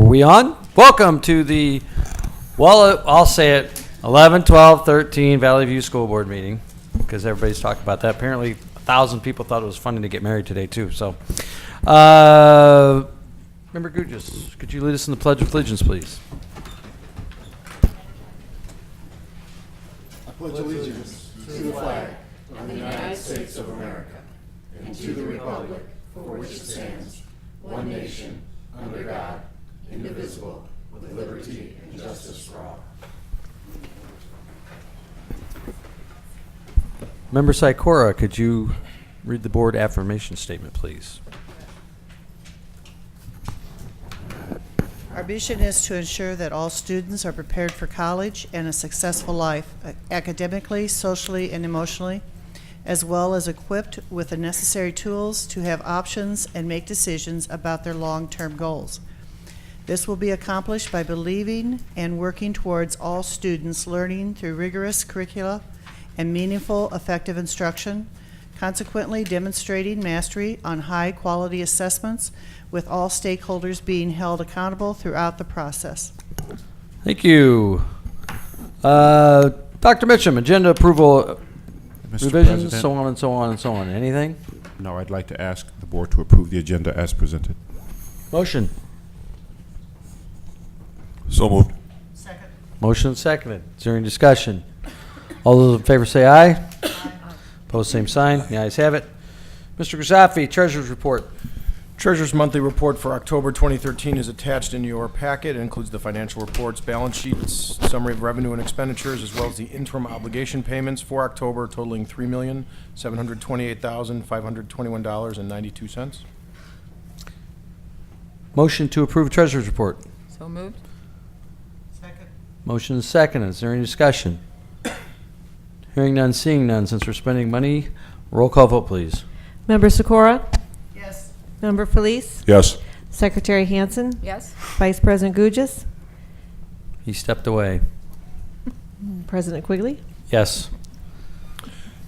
we on? Welcome to the, well, I'll say it, 11, 12, 13 Valley View School Board meeting, because everybody's talking about that. Apparently, 1,000 people thought it was funny to get married today, too. So, Member Gugis, could you lead us in the Pledge of Allegiance, please? I pledge allegiance to the flag of the United States of America and to the republic for which it stands, one nation, under God, indivisible, with liberty and justice for all. Member Sikora, could you read the board affirmation statement, please? Our mission is to ensure that all students are prepared for college and a successful life, academically, socially, and emotionally, as well as equipped with the necessary tools to have options and make decisions about their long-term goals. This will be accomplished by believing and working towards all students learning through rigorous curricula and meaningful, effective instruction, consequently demonstrating mastery on high-quality assessments with all stakeholders being held accountable throughout the process. Thank you. Dr. Mitchum, agenda approval, Mr. revisions, President, so on and so on and so on. Anything? no, I'd like to ask the board to approve the agenda as presented. Motion. So moved. Second. Motion seconded. Is there any discussion? All those in favor say aye. Opposed, same sign. The ayes have it. Mr. Grisafi, Treasurer's Report. Treasurer's monthly report for October 2013 is attached in your packet. It includes the financial reports, balance sheets, summary of revenue and expenditures, as well as the interim obligation payments for October totaling $3,728,521.92. Motion to approve Treasurer's Report. So moved. Second. Motion is seconded. Is there any discussion? Hearing none, seeing none. Since we're spending money, roll call vote, please. Member Sikora? Yes. Member Felice? Yes. Secretary Hansen? Yes. Vice President Gugis? He stepped away. President Quigley? Yes.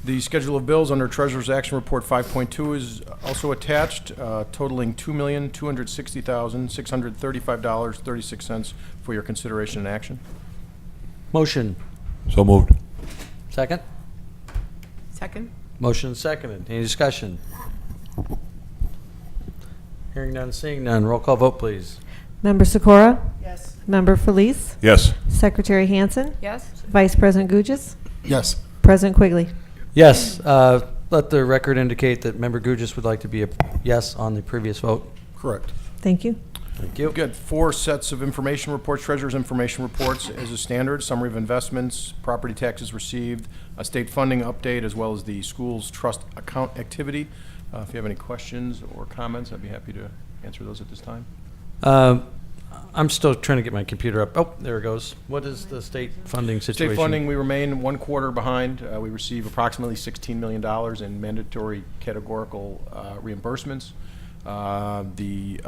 The schedule of bills under Treasurer's Action Report 5.2 is also attached, totaling $2,260,635.36 for your consideration and action. Motion. So moved. Second. Second. Motion seconded. Any discussion? Hearing none, seeing none. Roll call vote, please. Member Sikora? Yes. Member Felice? Yes. Secretary Hansen? Yes. Vice President Gugis? Yes. President Quigley? Yes. Let the record indicate that Member Gugis would like to be a yes on the previous vote. Correct. Thank you. Thank you. You've got 4 sets of information reports, Treasurer's information reports as a standard, summary of investments, property taxes received, a state funding update, as well as the school's trust account activity. If you have any questions or comments, I'd be happy to answer those at this time. I'm still trying to get my computer up. Oh, there it goes. What is the state funding situation? State funding, we remain 1 quarter behind. We receive approximately $16 million in mandatory categorical reimbursements. The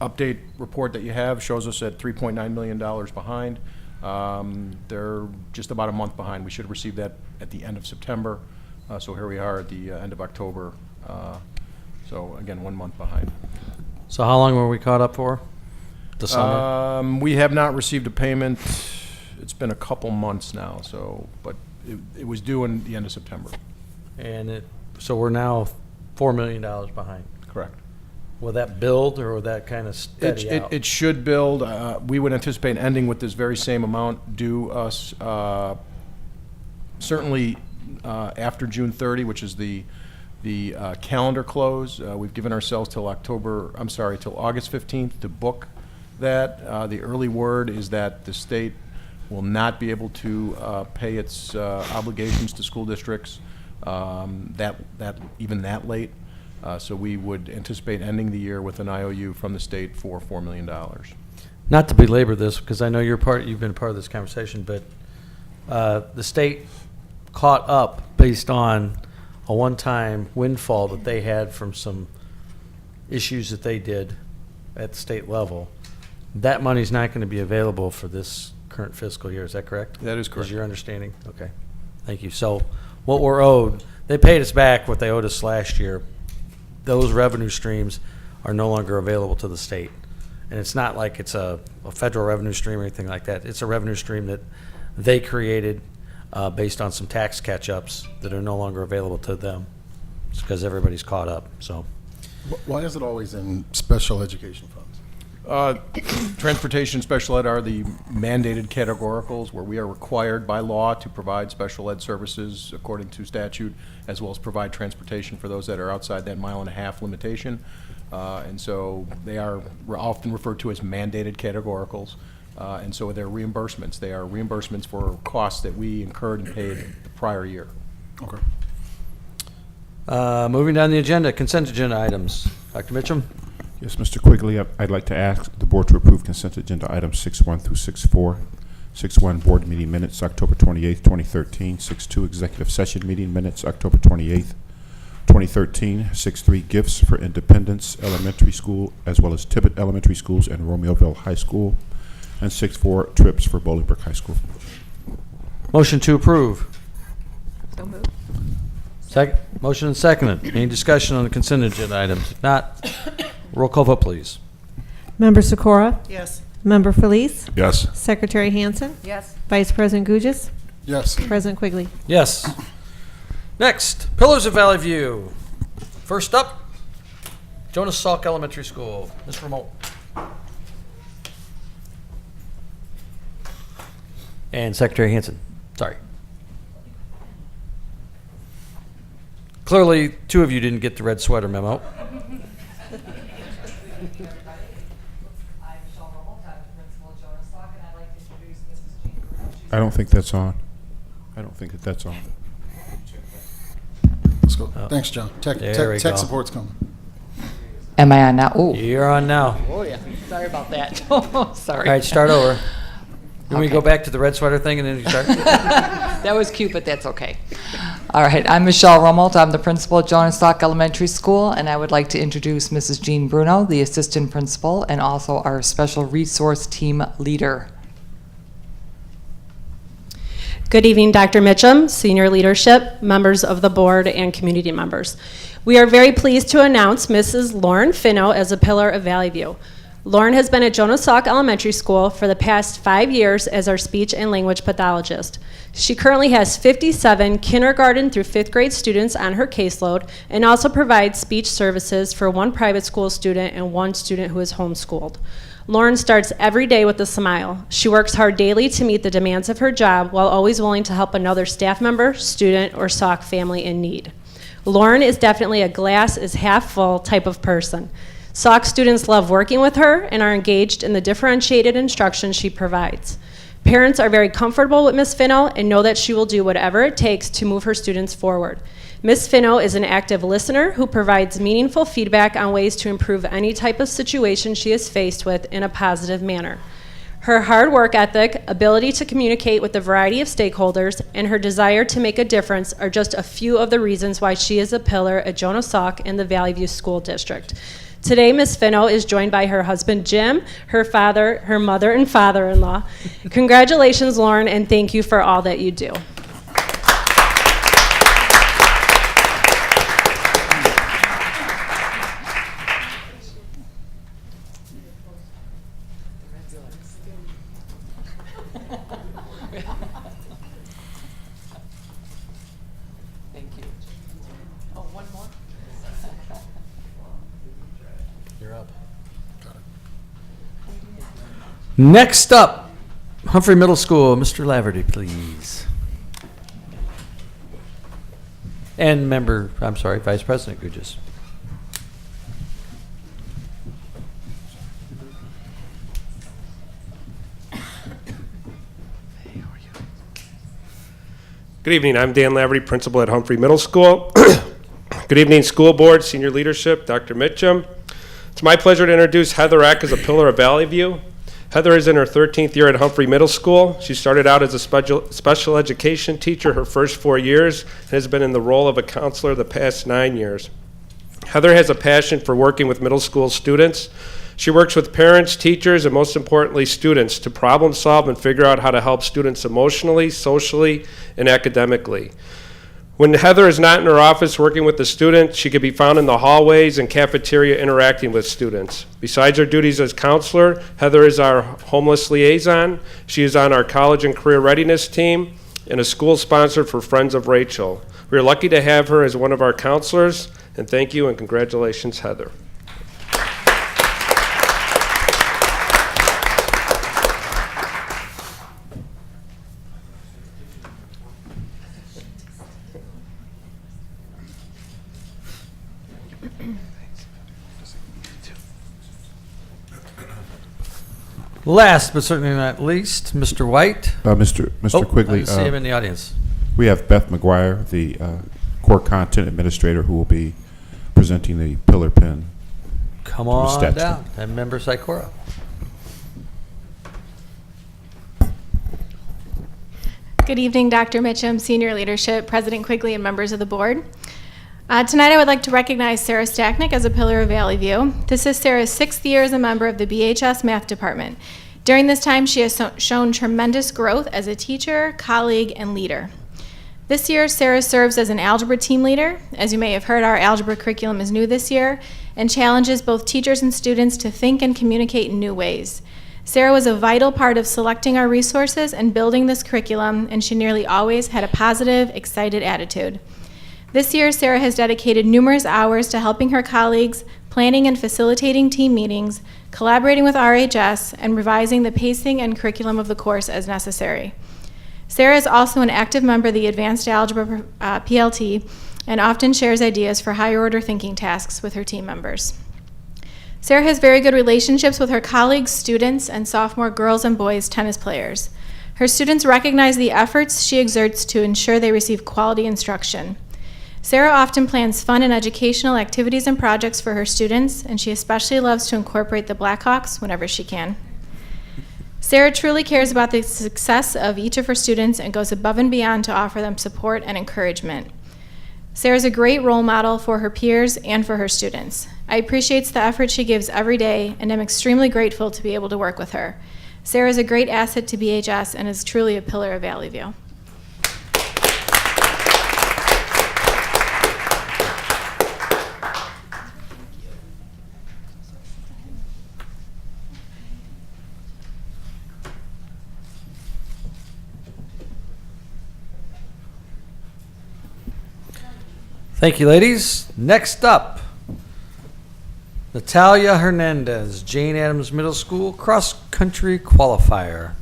update report that you have shows us at $3.9 million behind. They're just about a month behind. We should receive that at the end of September. So here we are at the end of October. So again, 1 month behind. So how long were we caught up for? The summer? We have not received a payment. It's been a couple months now. So, but it was due in the end of September. So we're now $4 million behind. Correct. Will that build or will that kind of steady out? It should build. We would anticipate ending with this very same amount due us certainly after June 30, which is the calendar close. We've given ourselves till till August 15th to book that. The early word is that the state will not be able to pay its obligations to school districts even that late. So we would anticipate ending the year with an IOU from the state for $4 million. Not to belabor this, because I know you've been part of this conversation, but the state caught up based on a one-time windfall that they had from some issues that they did at the state level. That money's not going to be available for this current fiscal year. Is that correct? That is correct. Is your understanding? Okay. Thank you. So what we're owed, they paid us back what they owed us last year. Those revenue streams are no longer available to the state. And it's not like it's a federal revenue stream or anything like that. It's a revenue stream that they created based on some tax catch-ups that are no longer available to them. It's because everybody's caught up, so. Why is it always in special education funds? Transportation special ed are the mandated categoricals where we are required by law to provide special ed services according to statute, as well as provide transportation for those that are outside that 1.5 mile limitation. And so they are often referred to as mandated categoricals. And so they're reimbursements. They are reimbursements for costs that we incurred and paid the prior year. Okay. Moving down the agenda, consent agenda items. Dr. Mitchum? Yes, Mr. Quigley, I'd like to ask the board to approve consent agenda items 6.1 through 6.4. 6.1 board meeting minutes, October 28th, 2013. 6.2 executive session meeting minutes, October 28th, 2013. 6.3 gifts for Independence Elementary School, as well as Tibbet Elementary Schools and Romeoville High School. And 6.4 trips for Bolingbrook High School. Motion to approve. So moved. Second. Motion and seconded. Any discussion on the consent agenda items? If not, roll call vote, please. Member Sikora? Yes. Member Felice? Yes. Secretary Hansen? Yes. Vice President Gugis? Yes. President Quigley? Yes. Next, Pillars of Valley View. First up, Jonas Salk Elementary School. Ms. Remote. And Secretary Hansen. Sorry. Clearly, two of you didn't get the red sweater memo. I'm Michelle Rummel, I'm the principal of Jonas Salk, and I'd like to introduce Mrs. Jean Bruno. I don't think that's on. I don't think that's on. Let's go. Thanks, John. There we Tech go. support's coming. Am I on now? Oh. You're on now. Oh, yeah. Sorry about that. Oh, sorry. All right, start over. Can we Okay. go back to the red sweater thing and then you start? That was cute, but that's okay. All right, I'm Michelle Rummel. I'm the principal at Jonas Salk Elementary School, and I would like to introduce Mrs. Jean Bruno, the assistant principal, and also our special resource team leader. Good evening, Dr. Mitchum, senior leadership, members of the board, and community members. We are very pleased to announce Mrs. Lauren Finno as a pillar of Valley View. Lauren has been at Jonas Salk Elementary School for the past 5 years as our speech and language pathologist. She currently has 57 kindergarten through 5th grade students on her caseload and also provides speech services for 1 private school student and 1 student who is homeschooled. Lauren starts every day with a smile. She works hard daily to meet the demands of her job while always willing to help another staff member, student, or Salk family in need. Lauren is definitely a glass is half full type of person. Salk students love working with her and are engaged in the differentiated instruction she provides. Parents are very comfortable with Ms. Finno and know that she will do whatever it takes to move her students forward. Ms. Finno is an active listener who provides meaningful feedback on ways to improve any type of situation she is faced with in a positive manner. Her hard work ethic, ability to communicate with a variety of stakeholders, and her desire to make a difference are just a few of the reasons why she is a pillar at Jonas Salk in the Valley View School District. Today, Ms. Finno is joined by her husband, Jim, her father, her mother, and father-in-law. Congratulations, Lauren, and thank you for all that you do. Thank you. Oh, one more? You're up. Next up, Humphrey Middle School. Mr. Laverty, please. And Vice President Gugis. Good evening. I'm Dan Laverty, principal at Humphrey Middle School. Good evening, school board, senior leadership, Dr. Mitchum. It's my pleasure to introduce Heather Eck as a pillar of Valley View. Heather is in her 13th year at Humphrey Middle School. She started out as a special education teacher her first 4 years and has been in the role of a counselor the past 9 years. Heather has a passion for working with middle school students. She works with parents, teachers, and most importantly, students to problem solve and figure out how to help students emotionally, socially, and academically. When Heather is not in her office working with the students, she can be found in the hallways and cafeteria interacting with students. Besides her duties as counselor, Heather is our homeless liaison. She is on our college and career readiness team and a school sponsor for Friends of Rachel. We are lucky to have her as one of our counselors, and thank you and congratulations, Heather. Last but certainly not least, Mr. White. Mr. Oh, Quigley, I see him in the audience. we have Beth McGuire, the core content administrator, who will be presenting the pillar pin. Come the on statue. down, and member Sikora. Good evening, Dr. Mitchum, senior leadership, President Quigley, and members of the board. Tonight I would like to recognize Sarah Stacknick as a pillar of Valley View. This is Sarah's 6th year as a member of the BHS Math Department. During this time, she has shown tremendous growth as a teacher, colleague, and leader. This year, Sarah serves as an algebra team leader. As you may have heard, our algebra curriculum is new this year and challenges both teachers and students to think and communicate in new ways. Sarah was a vital part of selecting our resources and building this curriculum, and she nearly always had a positive, excited attitude. This year, Sarah has dedicated numerous hours to helping her colleagues, planning and facilitating team meetings, collaborating with RHS, and revising the pacing and curriculum of the course as necessary. Sarah is also an active member of the Advanced Algebra PLT and often shares ideas for higher order thinking tasks with her team members. Sarah has very good relationships with her colleagues, students, and sophomore girls and boys tennis players. Her students recognize the efforts she exerts to ensure they receive quality instruction. Sarah often plans fun and educational activities and projects for her students, and she especially loves to incorporate the Blackhawks whenever she can. Sarah truly cares about the success of each of her students and goes above and beyond to offer them support and encouragement. Sarah is a great role model for her peers and for her students. I appreciate the effort she gives every day, and I'm extremely grateful to be able to work with her. Sarah is a great asset to BHS and is truly a pillar of Valley View. Thank you, ladies. Next up, Natalia Hernandez, Jane Addams Middle School cross-country qualifier.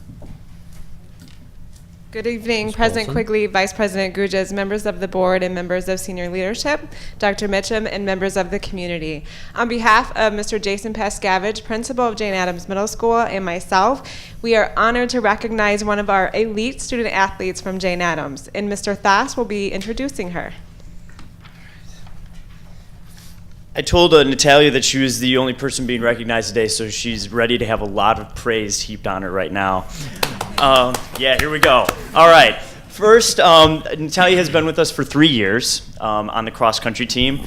Good evening, Ms. President Paulson. Quigley, Vice President Gujas, members of the board and members of senior leadership, Dr. Mitchum, and members of the community. On behalf of Mr. Jason Pascavage, principal of Jane Addams Middle School, and myself, we are honored to recognize one of our elite student athletes from Jane Addams, and Mr. Thas will be introducing her. I told Natalia that she was the only person being recognized today, so she's ready to have a lot of praise heaped on her right now. Yeah, here we go. All right. First, Natalia has been with us for 3 years on the cross-country team.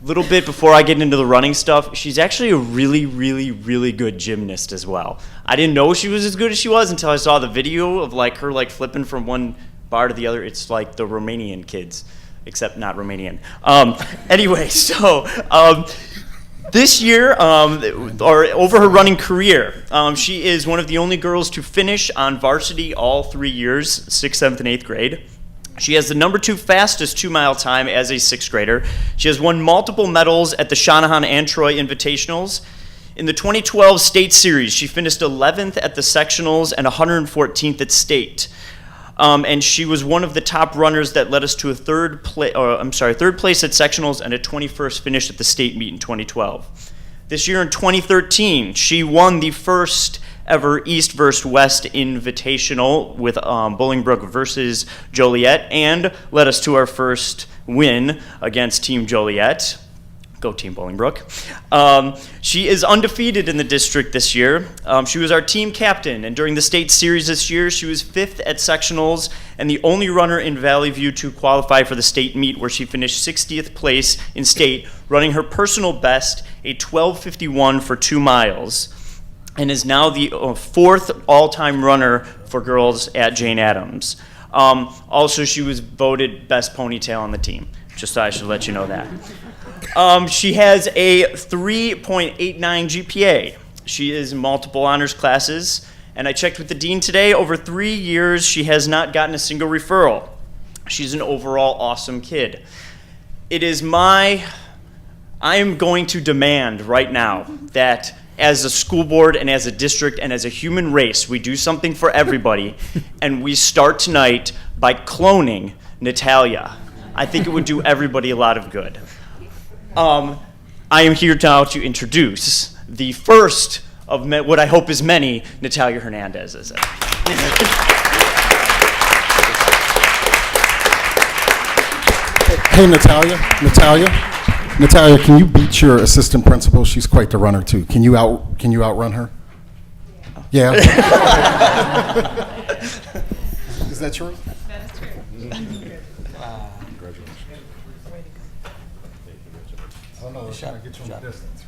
Little bit before I get into the running stuff, she's actually a really, really, really good gymnast as well. I didn't know she was as good as she was until I saw the video of her flipping from one bar to the other. It's like the Romanian kids. Except not Romanian. Anyway, so this year, or over her running career, she is one of the only girls to finish on varsity all 3 years, 6th, 7th, and 8th grade. She has the number 2 fastest 2-mile time as a 6th grader. She has won multiple medals at the Shanahan and Troy Invitationals. In the 2012 state series, she finished 11th at the sectionals and 114th at state. And she was one of the top runners that led us to a third place at sectionals and a 21st finish at the state meet in 2012. This year in 2013, she won the first ever East versus West Invitational with Bolingbrook versus Joliet, and led us to our first win against Team Joliet. Go Team Bolingbrook. She is undefeated in the district this year. She was our team captain, and during the state series this year, she was 5th at sectionals and the only runner in Valley View to qualify for the state meet, where she finished 60th place in state, running her personal best, a 12:51 for 2 miles, and is now the 4th all-time runner for girls at Jane Addams. Also, she was voted best ponytail on the team. Just thought I should let you know that. She has a 3.89 GPA. She is in multiple honors classes, and I checked with the dean today. Over 3 years, she has not gotten a single referral. She's an overall awesome kid. I am going to demand right now that as a school board and as a district and as a human race, we do something for everybody, and we start tonight by cloning Natalia. I think it would do everybody a lot of good. I am here now to introduce the first of what I hope is many Natalia Hernandez's. Hey, Natalia, can you beat your assistant principal? She's quite the runner too. Can you outrun her? Yeah. Is that true? That is true. I don't know. Let's try to get you in the distance.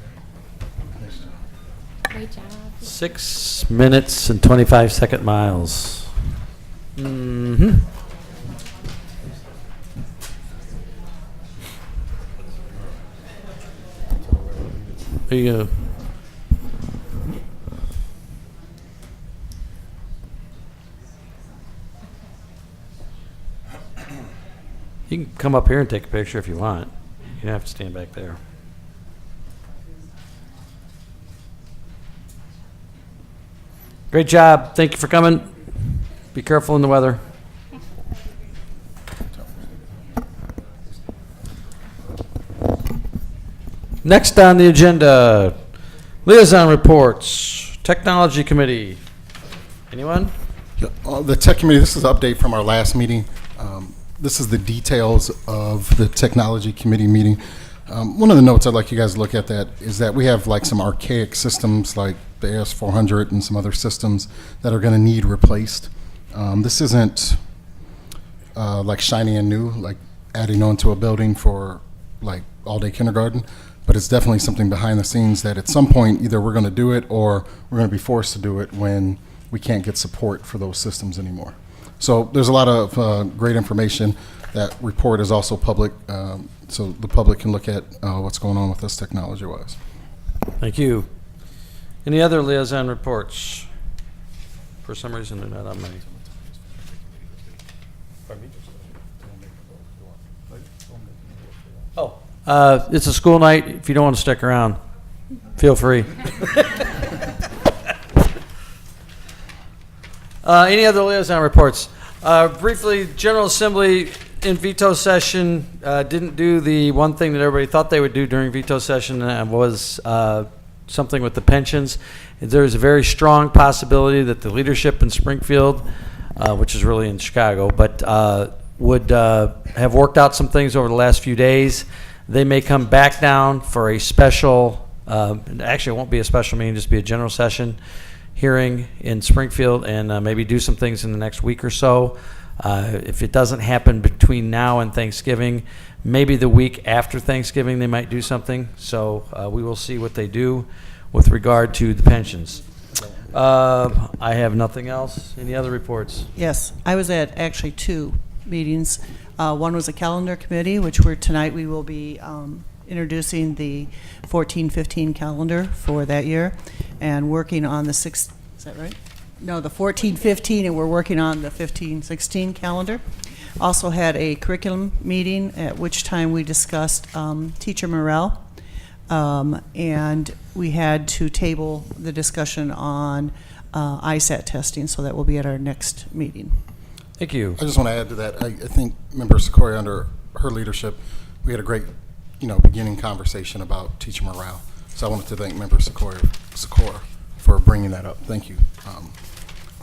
Great job. 6 minutes and 25-second miles. Mm-hmm. There you go. You can come up here and take a picture if you want. You don't have to stand back there. Great job. Thank you for coming. Be careful in the weather. Next on the agenda, liaison reports, Technology Committee. Anyone? The Tech Committee, this is an update from our last meeting. This is the details of the Technology Committee meeting. One of the notes I'd like you guys to look at that is that we have like some archaic systems like the AS400 and some other systems that are going to need replaced. This isn't like shiny and new, like adding on to a building for like all-day kindergarten, but it's definitely something behind the scenes that at some point either we're going to do it or we're going to be forced to do it when we can't get support for those systems anymore. So there's a lot of great information. That report is also public, so the public can look at what's going on with this technology-wise. Thank you. Any other liaison reports? For some reason, they're not on my. Oh, it's a school night. If you don't want to stick around, feel free. Any other liaison reports? Briefly, General Assembly in veto session didn't do the one thing that everybody thought they would do during veto session, was something with the pensions. There's a very strong possibility that the leadership in Springfield, which is really in Chicago, but would have worked out some things over the last few days. They may come back down for a special, actually it won't be a special meeting, just be a general session hearing in Springfield, and maybe do some things in the next week or so. If it doesn't happen between now and Thanksgiving, maybe the week after Thanksgiving they might do something. So we will see what they do with regard to the pensions. I have nothing else. Any other reports? Yes, I was at actually 2 meetings. One was a calendar committee, which tonight we will be introducing the 14-15 calendar for that year and working on the is that right? No, the 14-15, and we're working on the 15-16 calendar. Also had a curriculum meeting at which time we discussed teacher morale, and we had to table the discussion on ISAT testing, so that will be at our next meeting. Thank you. I just want to add to that. I think Member Sequoia, under her leadership, we had a great, beginning conversation about teacher morale. So I wanted to thank Member Sequoia for bringing that up. Thank you.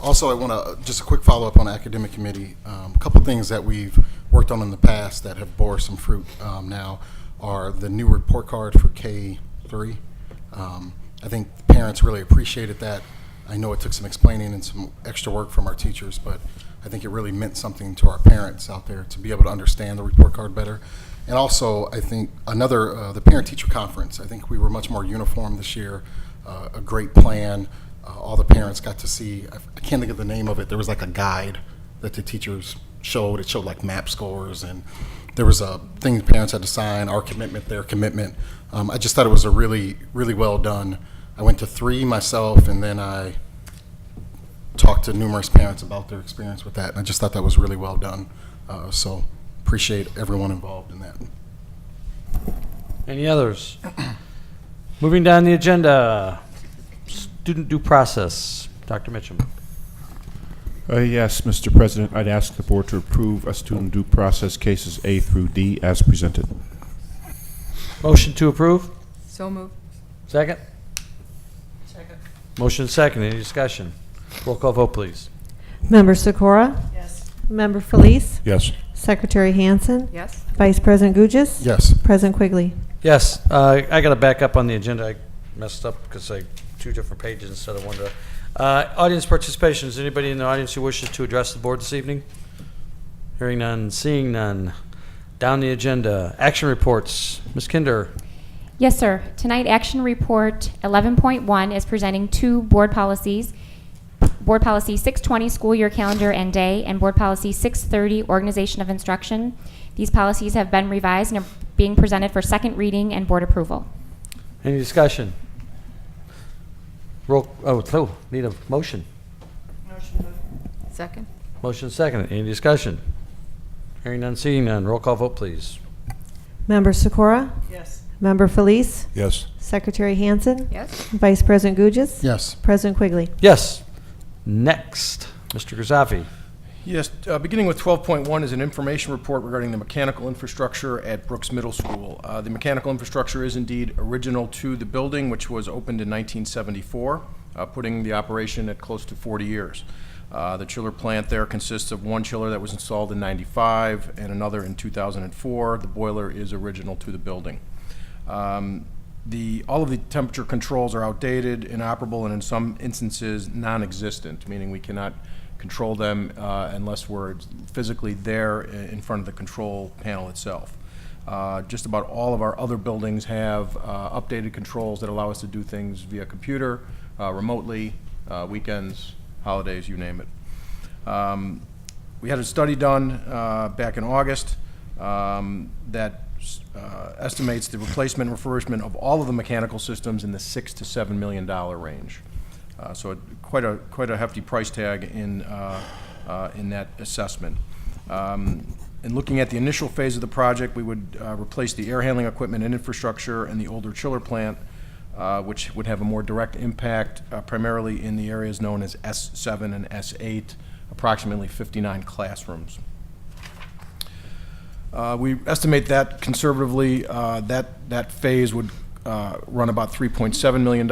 Also, I want to just a quick follow-up on the academic committee. A couple things that we've worked on in the past that have bore some fruit now are the new report card for K-3. I think parents really appreciated that. I know it took some explaining and some extra work from our teachers, but I think it really meant something to our parents out there to be able to understand the report card better. And also, I think the parent-teacher conference, I think we were much more uniform this year, a great plan. All the parents got to see, I can't think of the name of it, there was like a guide that the teachers showed. It showed like MAP scores, and there was a thing parents had to sign, our commitment, their commitment. I just thought it was a really, really well done. I went to 3 myself, and then I talked to numerous parents about their experience with that, and I just thought that was really well done. So appreciate everyone involved in that. Any others? Moving down the agenda, student due process. Dr. Mitchum. Yes, Mr. President, I'd ask the board to approve a student due process cases A through D as presented. Motion to approve? So moved. Second? Second. Motion second. Any discussion? Roll call vote, please. Member Sikora? Yes. Member Felice? Yes. Secretary Hansen? Yes. Vice President Gugis? Yes. President Quigley? Yes, I got to back up on the agenda. I messed up because I 2 different pages instead of 1. Audience participation. Is anybody in the audience who wishes to address the board this evening? Hearing none, seeing none. Down the agenda, action reports. Ms. Kinder. Yes, sir. Tonight, Action Report 11.1 is presenting 2 board policies. Board Policy 620, School Year Calendar and Day, and Board Policy 630, Organization of Instruction. These policies have been revised and are being presented for second reading and board approval. Any discussion? Need a motion. Second. Motion second. Any discussion? Hearing none, seeing none. Roll call vote, please. Member Sikora? Yes. Member Felice? Yes. Secretary Hansen? Yes. Vice President Gugis? Yes. President Quigley? Yes. Next, Mr. Grisafi. Yes, beginning with 12.1 is an information report regarding the mechanical infrastructure at Brooks Middle School. The mechanical infrastructure is indeed original to the building, which was opened in 1974, putting the operation at close to 40 years. The chiller plant there consists of 1 chiller that was installed in 95 and another in 2004. The boiler is original to the building. All of the temperature controls are outdated, inoperable, and in some instances non-existent, meaning we cannot control them unless we're physically there in front of the control panel itself. Just about all of our other buildings have updated controls that allow us to do things via computer, remotely, weekends, holidays, you name it. We had a study done back in August that estimates the replacement and refurbishment of all of the mechanical systems in the $6 to $7 million range. So quite a hefty price tag in that assessment. In looking at the initial phase of the project, we would replace the air handling equipment and infrastructure and the older chiller plant, which would have a more direct impact primarily in the areas known as S7 and S8, approximately 59 classrooms. We estimate that conservatively, that phase would run about $3.7 million,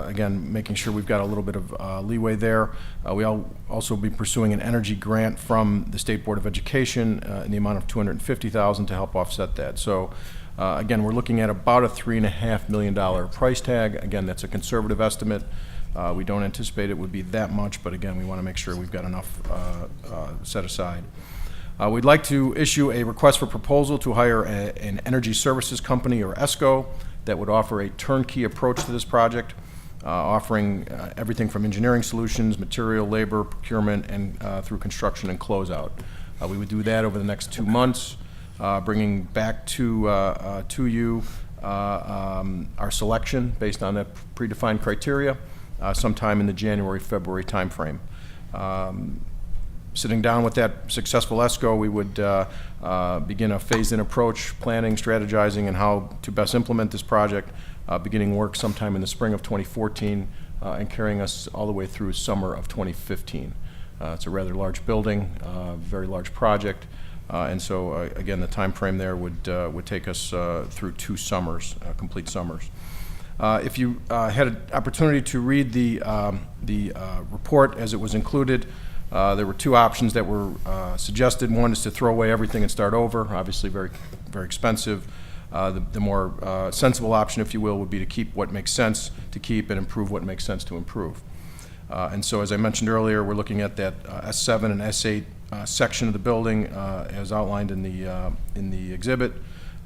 again, making sure we've got a little bit of leeway there. We'll also be pursuing an energy grant from the State Board of Education in the amount of $250,000 to help offset that. So again, we're looking at about a $3.5 million price tag. Again, that's a conservative estimate. We don't anticipate it would be that much, but again, we want to make sure we've got enough set aside. We'd like to issue a request for proposal to hire an energy services company, or ESCO, that would offer a turnkey approach to this project, offering everything from engineering solutions, material, labor, procurement, and through construction and closeout. We would do that over the next 2 months, bringing back to you our selection based on that predefined criteria sometime in the January-February timeframe. Sitting down with that successful ESCO, we would begin a phased-in approach, planning, strategizing, and how to best implement this project, beginning work sometime in the spring of 2014 and carrying us all the way through summer of 2015. It's a rather large building, very large project, and so again, the time frame there would take us through 2 summers, complete summers. If you had an opportunity to read the report as it was included, there were 2 options that were suggested. One is to throw away everything and start over, obviously very, very expensive. The more sensible option, if you will, would be to keep what makes sense to keep and improve what makes sense to improve. And so, as I mentioned earlier, we're looking at that S7 and S8 section of the building as outlined in the exhibit.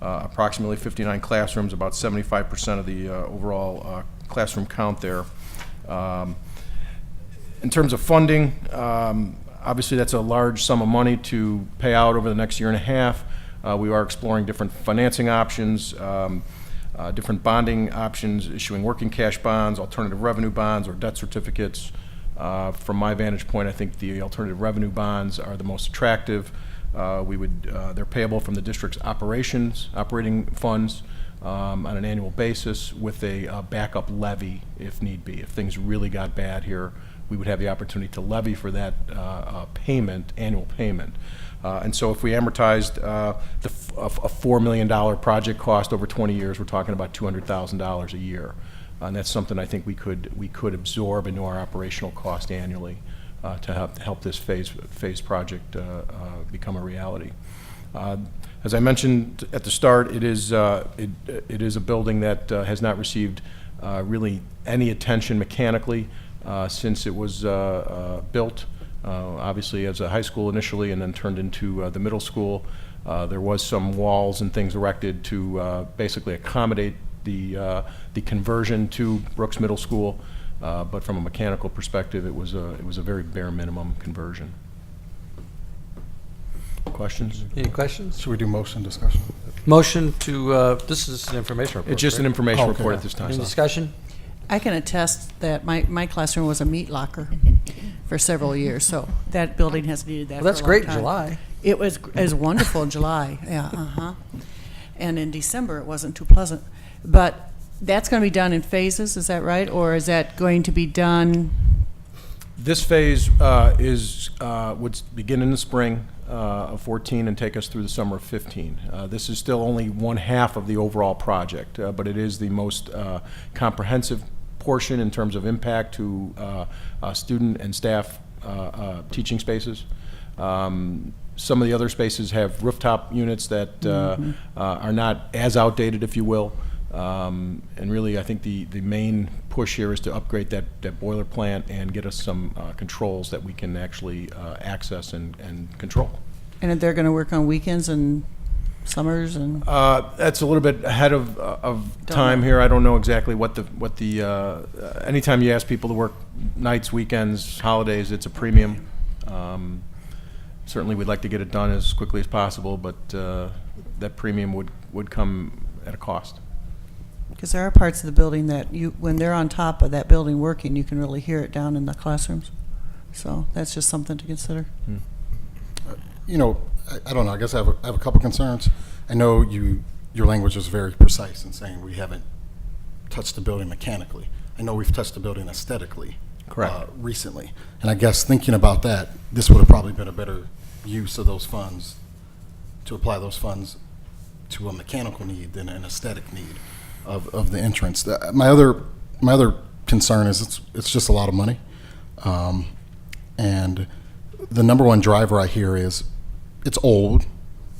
Approximately 59 classrooms, about 75% of the overall classroom count there. In terms of funding, Obviously, that's a large sum of money to pay out over the next year and a half. We are exploring different financing options, different bonding options, issuing working cash bonds, alternative revenue bonds, or debt certificates. From my vantage point, I think the alternative revenue bonds are the most attractive. They're payable from the district's operating funds on an annual basis with a backup levy if need be. If things really got bad here, we would have the opportunity to levy for that annual payment. And so if we amortized a $4 million project cost over 20 years, we're talking about $200,000 a year. And that's something I think we could absorb into our operational cost annually to help this phase project become a reality. As I mentioned at the start, it is a building that has not received really any attention mechanically since it was built. Obviously as a high school initially and then turned into the middle school. There was some walls and things erected to basically accommodate the conversion to Brooks Middle School, but from a mechanical perspective, it was a very bare minimum conversion. Questions? Any questions? Should we do motion discussion? Motion to, this is an information report. It's just an correct? information Okay. report at this time. Any discussion? I can attest that my classroom was a meat locker for several years, so that building has needed that Well, that's for a long great in time. July. It was wonderful in July, yeah, And in December, it wasn't too pleasant. But that's going to be done in phases, is that right? Or is that going to be done? This phase would begin in the spring of 14 and take us through the summer of 15. This is still only one half of the overall project, but it is the most comprehensive portion in terms of impact to student and staff teaching spaces. Some of the other spaces have rooftop units that are not as outdated, if you will. And really, I think the main push here is to upgrade that boiler plant and get us some controls that we can actually access and control. And they're going to work on weekends and summers and? That's a little bit ahead of time here. I don't know exactly what the anytime you ask people to work nights, weekends, holidays, it's a premium. Certainly, we'd like to get it done as quickly as possible, but that premium would come at a cost. Because there are parts of the building that when they're on top of that building working, you can really hear it down in the classrooms. So that's just something to consider. You know, I don't know. I guess I have a couple concerns. I know your language is very precise in saying we haven't touched the building mechanically. I know we've touched the building aesthetically. Correct. Recently. And I guess thinking about that, this would have probably been a better use of those funds, to apply those funds to a mechanical need than an aesthetic need of the entrance. My other concern is it's just a lot of money. And the number one driver I hear is it's old,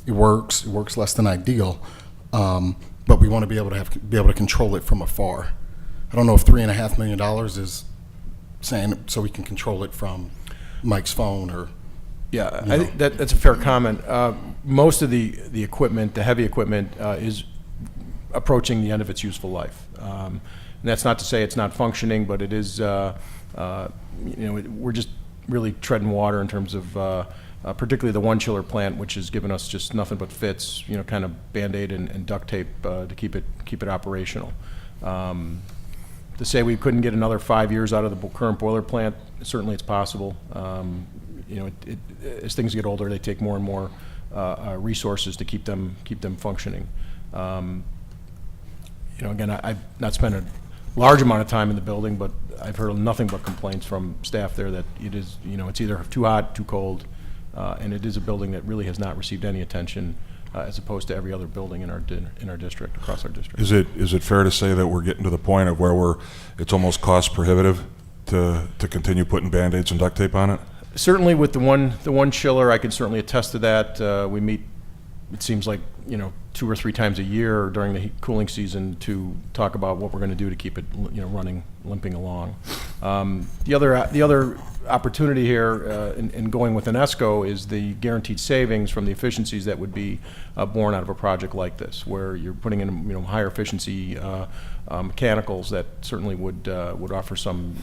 it works less than ideal, but we want to be able to control it from afar. I don't know if $3.5 million is saying so we can control it from Mike's phone or. Yeah, I think that's a fair comment. Most of the equipment, the heavy equipment, is approaching the end of its useful life. And that's not to say it's not functioning, but it is. We're just really treading water in terms of, particularly the one chiller plant, which has given us just nothing but fits. Kind of Band-Aid and duct tape to keep it operational. To say we couldn't get another 5 years out of the current boiler plant, certainly it's possible. As things get older, they take more and more resources to keep them functioning. Again, I've not spent a large amount of time in the building, but I've heard nothing but complaints from staff there that it is, it's either too hot, too cold, and it is a building that really has not received any attention as opposed to every other building in our district, across our district. Is it fair to say that we're getting to the point of where it's almost cost prohibitive to continue putting Band-Aids and duct tape on it? Certainly with the one chiller, I can certainly attest to that. We meet, it seems like, 2 or 3 times a year during the cooling season to talk about what we're going to do to keep it, running, limping along. The other opportunity here in going with an ESCO is the guaranteed savings from the efficiencies that would be born out of a project like this, where you're putting in higher efficiency mechanicals that certainly would offer some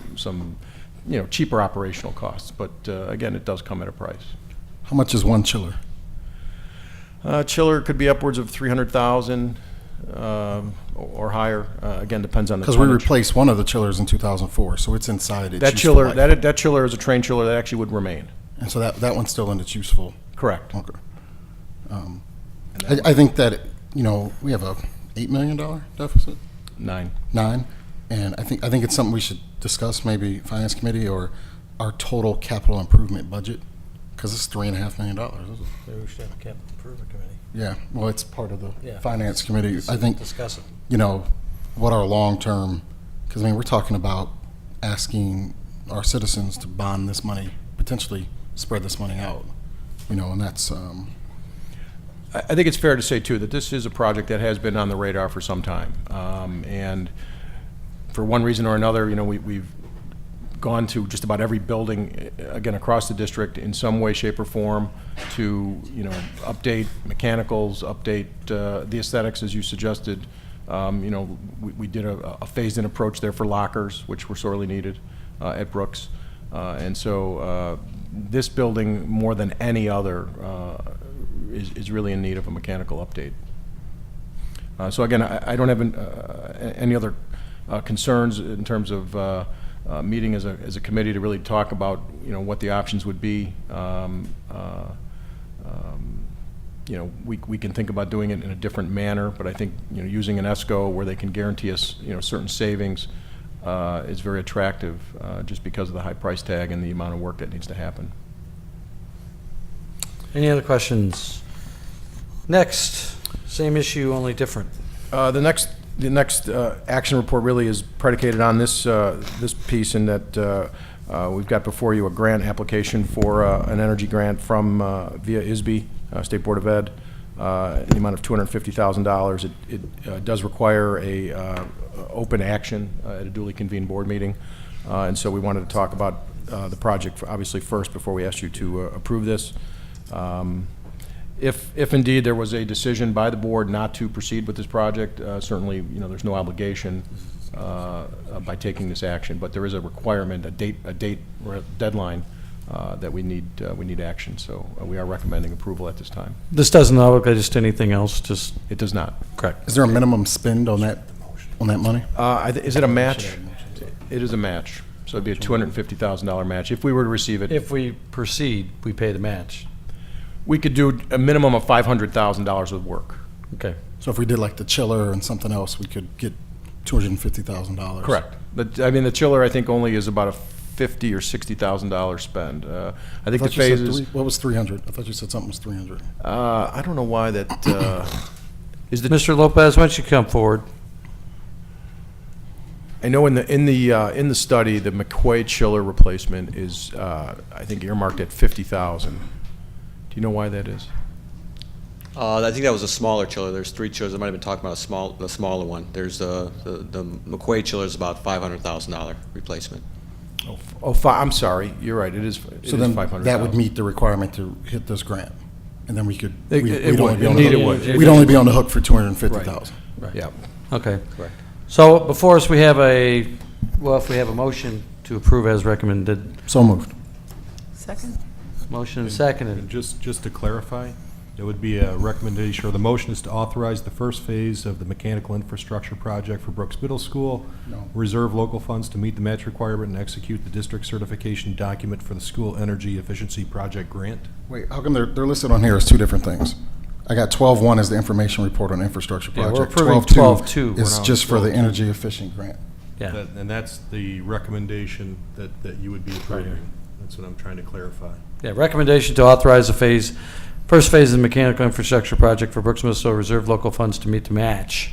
cheaper operational costs. But again, it does come at a price. How much is one chiller? Chiller could be upwards of 300,000 or higher. Again, depends on the Because we tonnage. replaced one of the chillers in 2004, so it's inside its That useful chiller, life. that chiller is a train chiller that actually would remain. And so that one's still in its useful. Correct. Okay. I think that, we have a $8 million deficit? 9. 9? And I think it's something we should discuss, maybe Finance Committee or our total capital improvement budget, because it's $3.5 million. Maybe we should have a capital improvement committee. Yeah, well, it's part of the Yeah. Finance Committee. I think, Discuss it. what our long-term, because, we're talking about asking our citizens to bond this money, potentially spread this money out, and that's, I think it's fair to say, too, that this is a project that has been on the radar for some time. And for one reason or another, we've gone to just about every building, again, across the district in some way, shape, or form to, update mechanicals, update the aesthetics, as you suggested. We did a phased-in approach there for lockers, which were sorely needed at Brooks. And so this building, more than any other, is really in need of a mechanical update. So again, I don't have any other concerns in terms of meeting as a committee to really talk about what the options would be. We can think about doing it in a different manner, but I think using an ESCO where they can guarantee us certain savings is very attractive, just because of the high price tag and the amount of work that needs to happen. Any other questions? Next, same issue, only different. The next action report really is predicated on this piece, in that we've got before you a grant application for an energy grant from via ISB, State Board of Ed, in the amount of $250,000. It does require a open action at a duly convened board meeting, and so we wanted to talk about the project obviously first before we asked you to approve this. If indeed there was a decision by the board not to proceed with this project, certainly there's no obligation by taking this action, but there is a requirement, a date or a deadline that we need action. So we are recommending approval at this time. This doesn't obligate us to anything else, just. It does not. Correct. is there a minimum spend on that money? Is it a match? It is a match. So it'd be a $250,000 match if we were to receive it. If we proceed, we pay the match. We could do a minimum of $500,000 of work. Okay. So if we did like the chiller and something else, we could get $250,000. Correct. The chiller, I think, only is about a $50,000 or $60,000 spend. I think the phases. What was 300? I thought you said something was 300. I don't know why that is the. Mr. Lopez, why don't you come forward? I know in the study, the McQuay chiller replacement is I think earmarked at $50,000. Do you know why that is? I think that was a smaller chiller. There's 3 chillers. I might have been talking about the smaller one. There's the McQuay chiller is about $500,000 replacement. I'm sorry. You're right. It is. So then $500,000. that would meet the requirement to hit this grant, and then we could. It we'd would. only be on Indeed the it hook. would. We'd only be on the hook for $250,000. Right. Yeah. Okay. Correct. So before us, we have if we have a motion to approve as recommended. So moved. Second? Motion and seconded. And just to clarify, it would be a recommendation, or the motion is to authorize the first phase of the mechanical infrastructure project for Brooks Middle School, No. reserve local funds to meet the match requirement, and execute the district certification document for the school energy efficiency project grant. Wait, how come they're listed on here as 2 different things? I got 12.1 as the information report on infrastructure Yeah, we're project. approving 12.2 12.2. is We're just for the 12.2. energy efficient grant. Yeah. And that's the recommendation that you would be approving. That's what I'm trying to clarify. Yeah, recommendation to authorize the first phase of the mechanical infrastructure project for Brooks Middle School, reserve local funds to meet the match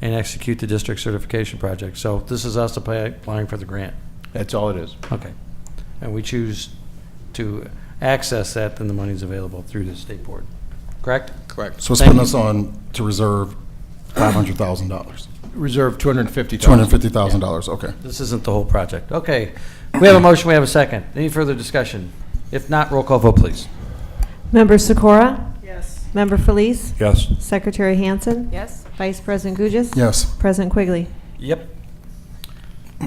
and execute the district certification project. So this is us applying for the grant. That's all it is. Okay. And we choose to access that, then the money's available through the state board. Correct? Correct. So it's Thank putting you. us on to reserve $500,000. Reserve $250,000. $250,000, okay. This isn't the whole project. Okay. We have a motion, we have a second. Any further discussion? If not, roll call vote, please. Member Sikora? Yes. Member Felice? Yes. Secretary Hansen? Yes. Vice President Gugis? Yes. President Quigley? Yep.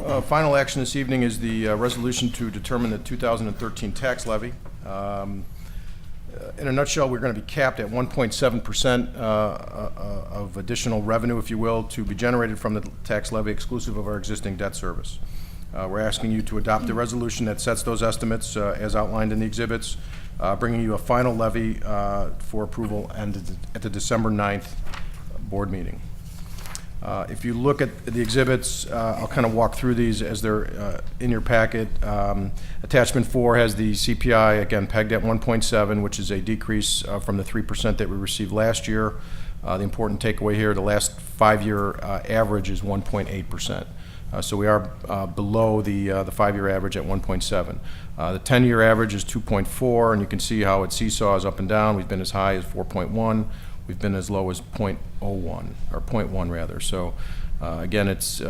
Final action this evening is the resolution to determine the 2013 tax levy. In a nutshell, we're going to be capped at 1.7% of additional revenue, if you will, to be generated from the tax levy exclusive of our existing debt service. We're asking you to adopt the resolution that sets those estimates as outlined in the exhibits, bringing you a final levy for approval at the December 9th board meeting. If you look at the exhibits, I'll kind of walk through these as they're in your packet. Attachment 4 has the CPI, again, pegged at 1.7, which is a decrease from the 3% that we received last year. The important takeaway here, the last 5-year average is 1.8%. So we are below the 5-year average at 1.7. The 10-year average is 2.4, and you can see how it seesaws up and down. We've been as high as 4.1. We've been as low as 0.01, or 0.1 rather. So again, it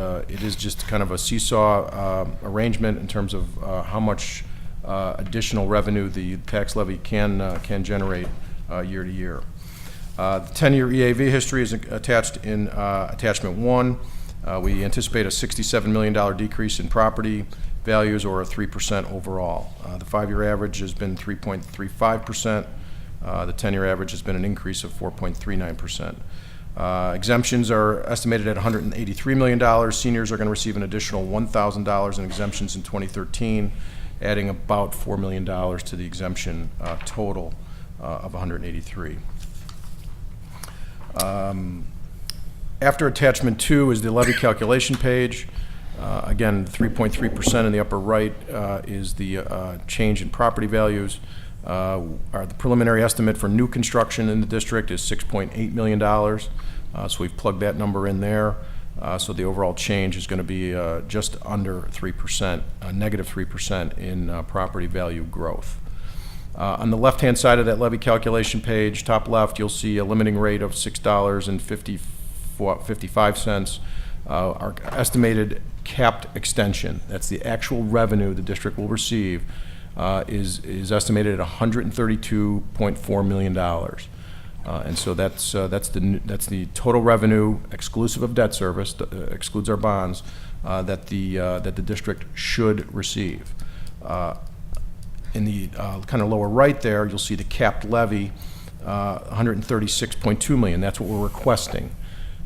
is just kind of a seesaw arrangement in terms of how much additional revenue the tax levy can generate year to year. The 10-year EAV history is attached in attachment 1. We anticipate a $67 million decrease in property values, or a 3% overall. The 5-year average has been 3.35%. The 10-year average has been an increase of 4.39%. Exemptions are estimated at $183 million. Seniors are going to receive an additional $1,000 in exemptions in 2013, adding about $4 million to the exemption total of $183. After attachment 2 is the levy calculation page. Again, 3.3% in the upper right is the change in property values. The preliminary estimate for new construction in the district is $6.8 million. So we've plugged that number in there. So the overall change is going to be just under 3%, negative 3% in property value growth. On the left-hand side of that levy calculation page, top left, you'll see a limiting rate of $6.55. Our estimated capped extension, that's the actual revenue the district will receive, is estimated at $132.4 million. And so that's the total revenue exclusive of debt service, excludes our bonds, that the district should receive. In the kind of lower right there, you'll see the capped levy, $136.2 million. That's what we're requesting.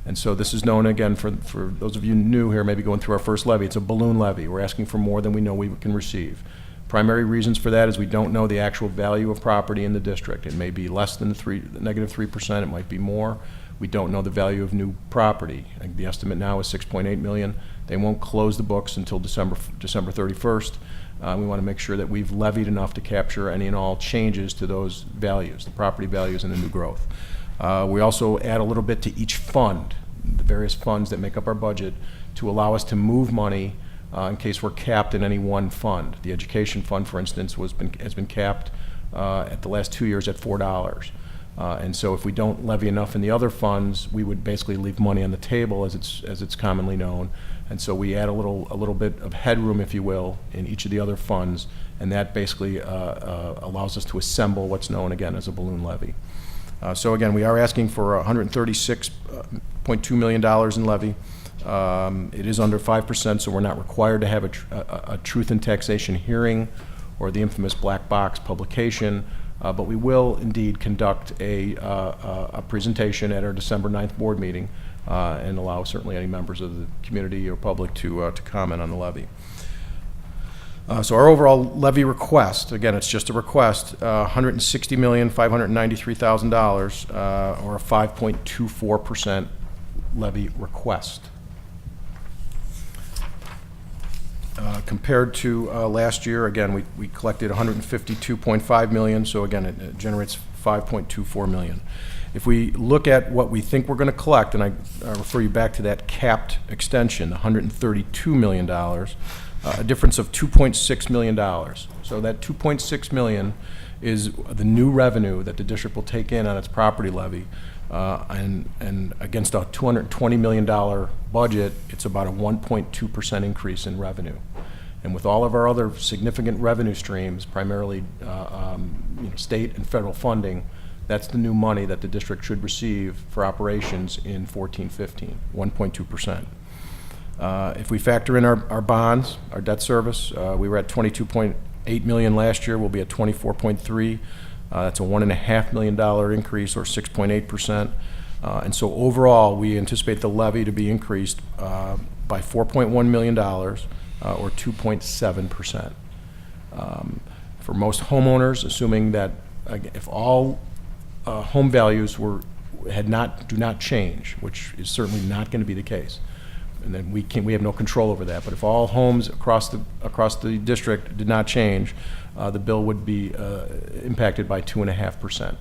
And so this is known, again, for those of you new here, maybe going through our first levy, it's a balloon levy. We're asking for more than we know we can receive. Primary reasons for that is we don't know the actual value of property in the district. It may be less than negative 3%, it might be more. We don't know the value of new property. The estimate now is $6.8 million. They won't close the books until December 31st. We want to make sure that we've levied enough to capture any and all changes to those values, the property values and the new growth. We also add a little bit to each fund, the various funds that make up our budget, to allow us to move money in case we're capped in any one fund. The education fund, for instance, has been capped at the last 2 years at $4. And so if we don't levy enough in the other funds, we would basically leave money on the table, as it's commonly known. And so we add a little bit of headroom, if you will, in each of the other funds, and that basically allows us to assemble what's known, again, as a balloon levy. So again, we are asking for $136.2 million in levy. It is under 5%, so we're not required to have a truth in taxation hearing or the infamous black box publication, but we will indeed conduct a presentation at our December 9th board meeting and allow certainly any members of the community or public to comment on the levy. So our overall levy request, again, it's just a request, $160,593,000, or a 5.24% levy request. Compared to last year, again, we collected $152.5 million, so again, it generates $5.24 million. If we look at what we think we're going to collect, and I refer you back to that capped extension, $132 million, a difference of $2.6 million. So that $2.6 million is the new revenue that the district will take in on its property levy. And against a $220 million budget, it's about a 1.2% increase in revenue. And with all of our other significant revenue streams, primarily state and federal funding, that's the new money that the district should receive for operations in 14-15, 1.2%. If we factor in our bonds, our debt service, we were at $22.8 million last year. We'll be at $24.3. That's a $1.5 million increase, or 6.8%. And so overall, we anticipate the levy to be increased by $4.1 million, or 2.7%. For most homeowners, assuming that if all home values do not change, which is certainly not going to be the case, and then we have no control over that. But if all homes across the district did not change, the bill would be impacted by 2.5%.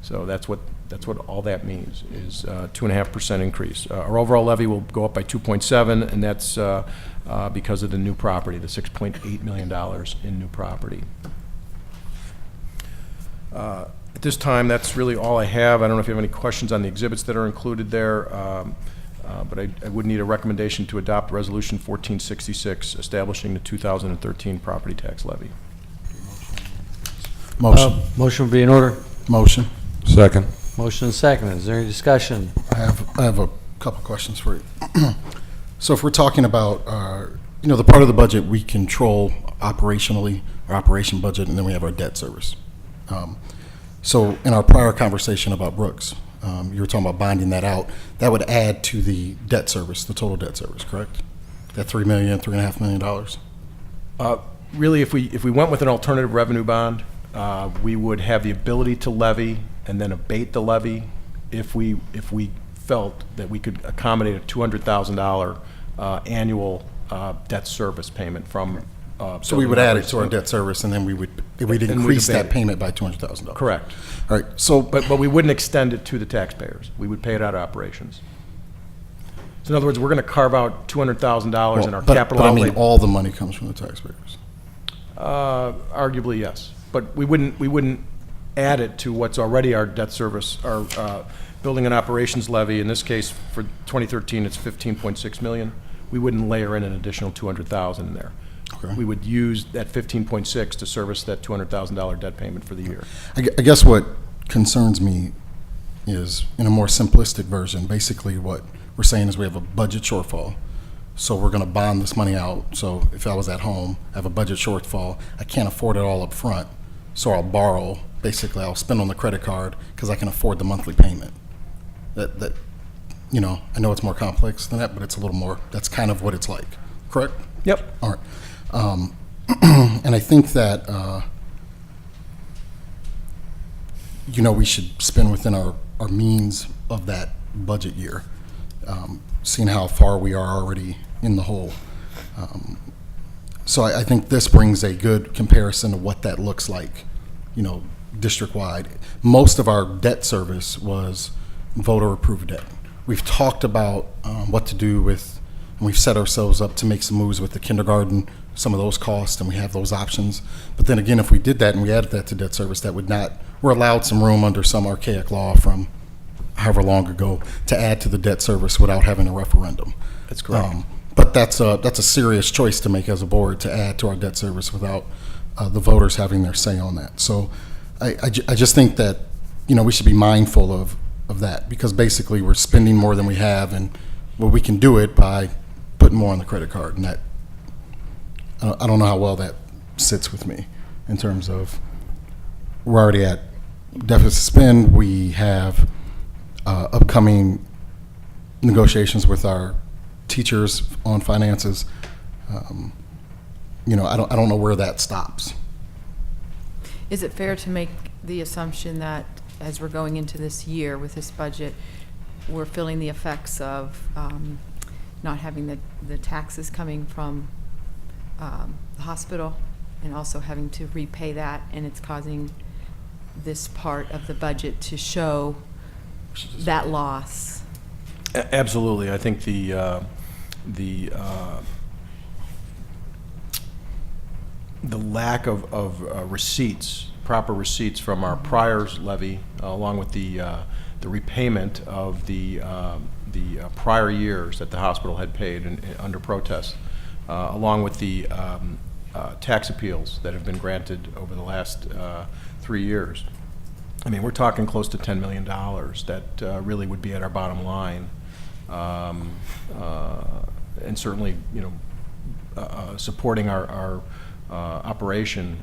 So that's what all that means, is 2.5% increase. Our overall levy will go up by 2.7, and that's because of the new property, the $6.8 million in new property. At this time, that's really all I have. I don't know if you have any questions on the exhibits that are included there, but I would need a recommendation to adopt Resolution 1466, establishing the 2013 property tax levy. Motion. Motion would be in order. Motion. Second. Motion and second. Is there any discussion? I have a couple questions for you. So if we're talking about, the part of the budget we control operationally, our operation budget, and then we have our debt service. So in our prior conversation about Brooks, you were talking about bonding that out. That would add to the debt service, the total debt service, correct? That $3 million, $3.5 million? Really, if we went with an alternative revenue bond, we would have the ability to levy and then abate the levy if we felt that we could accommodate a $200,000 annual debt service payment from. So we would add it to our debt service, and then we'd increase that abate it. payment by $200,000. Correct. All right. So, But we wouldn't extend it to the taxpayers. We would pay it out of operations. So in other words, we're going to carve out $200,000 in our capital but I outlay. mean, all the money comes from the taxpayers. Arguably, yes. But we wouldn't add it to what's already our debt service, our building and operations levy. In this case, for 2013, it's $15.6 million. We wouldn't layer in an additional $200,000 in there. Okay. We would use that 15.6 to service that $200,000 debt payment for the year. I guess what concerns me is, in a more simplistic version, basically what we're saying is we have a budget shortfall. So we're going to bond this money out. So if I was at home, I have a budget shortfall. I can't afford it all up front. So I'll borrow. Basically, I'll spend on the credit card because I can afford the monthly payment. That I know it's more complex than that, but it's a little more, that's kind of what it's like. Correct? Yep. All right. And I think that, we should spend within our means of that budget year, seeing how far we are already in the hole. So I think this brings a good comparison of what that looks like, district-wide. Most of our debt service was voter-approved debt. We've talked about what to do with, and we've set ourselves up to make some moves with the kindergarten, some of those costs, and we have those options. But then again, if we did that and we added that to debt service, that would not, we're allowed some room under some archaic law from however long ago to add to the debt service without having a referendum. That's correct. But that's a serious choice to make as a board, to add to our debt service without the voters having their say on that. So I just think that, we should be mindful of that, because basically we're spending more than we have, and we can do it by putting more on the credit card. And that, I don't know how well that sits with me in terms of, we're already at deficit spend. We have upcoming negotiations with our teachers on finances. I don't know where that stops. Is it fair to make the assumption that as we're going into this year with this budget, we're feeling the effects of not having the taxes coming from the hospital, and also having to repay that, and it's causing this part of the budget to show that loss? Absolutely. I think the lack of receipts, proper receipts from our prior levy, along with the repayment of the prior years that the hospital had paid under protest, along with the tax appeals that have been granted over the last 3 years. I mean, we're talking close to $10 million that really would be at our bottom line and certainly, supporting our operation.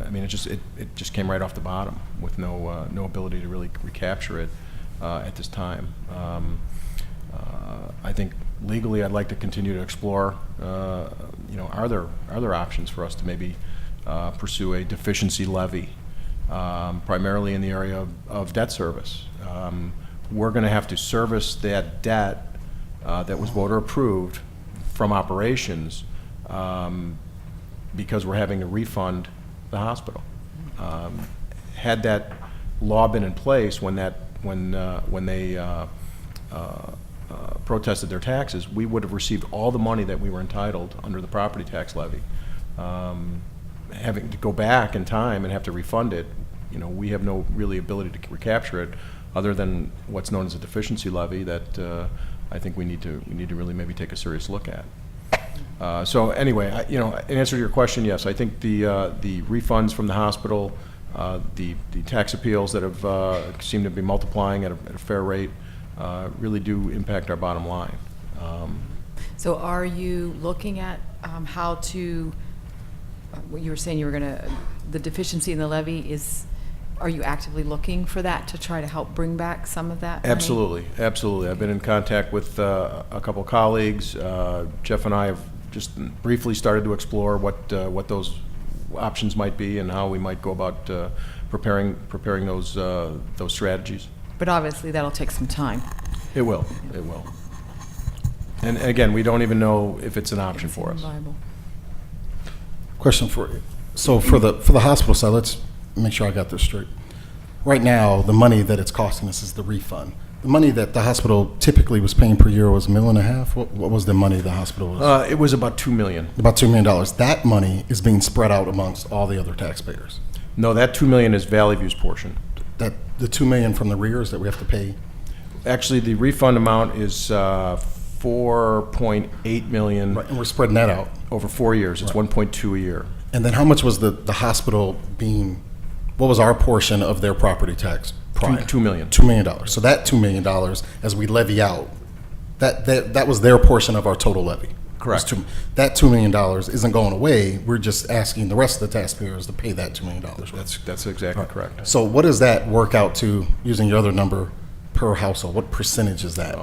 I mean, it just came right off the bottom with no ability to really recapture it at this time. I think legally, I'd like to continue to explore, are there options for us to maybe pursue a deficiency levy, primarily in the area of debt service. We're going to have to service that debt that was voter approved from operations because we're having to refund the hospital. Had that law been in place when they protested their taxes, we would have received all the money that we were entitled under the property tax levy. Having to go back in time and have to refund it, we have no really ability to recapture it, other than what's known as a deficiency levy that I think we need to really maybe take a serious look at. So anyway, in answer to your question, yes, I think the refunds from the hospital, the tax appeals that have seemed to be multiplying at a fair rate, really do impact our bottom line. So are you looking at how to, what you were saying you were going to, the deficiency in the levy is, are you actively looking for that to try to help bring back some of that money? Absolutely, absolutely. I've been in contact with a couple colleagues. Jeff and I have just briefly started to explore what those options might be and how we might go about preparing those strategies. But obviously that'll take some time. It will. It will. And again, we don't even know if it's an option for us. Viable. Question for you. So for the hospital side, let's make sure I got this straight. Right now, the money that it's costing us is the refund. The money that the hospital typically was paying per year was $1.5 million. What was the money the hospital was? It was about $2 million. About $2 million. That money is being spread out amongst all the other taxpayers. No, that $2 million is Valley View's portion. That the $2 million from the rears that we have to pay. Actually, the refund amount is $4.8 million. Right, and we're spreading that out over 4 years. It's right. 1.2 a year. And then how much was the hospital being? What was our portion of their property tax prior? $2 million. $2 million. So that $2 million, as we levy out, that was their portion of our total levy. Correct. That $2 million isn't going away. We're just asking the rest of the taxpayers to pay that $2 million. Right? That's exactly correct. So what does that work out to, using your other number, per household? What percentage is that?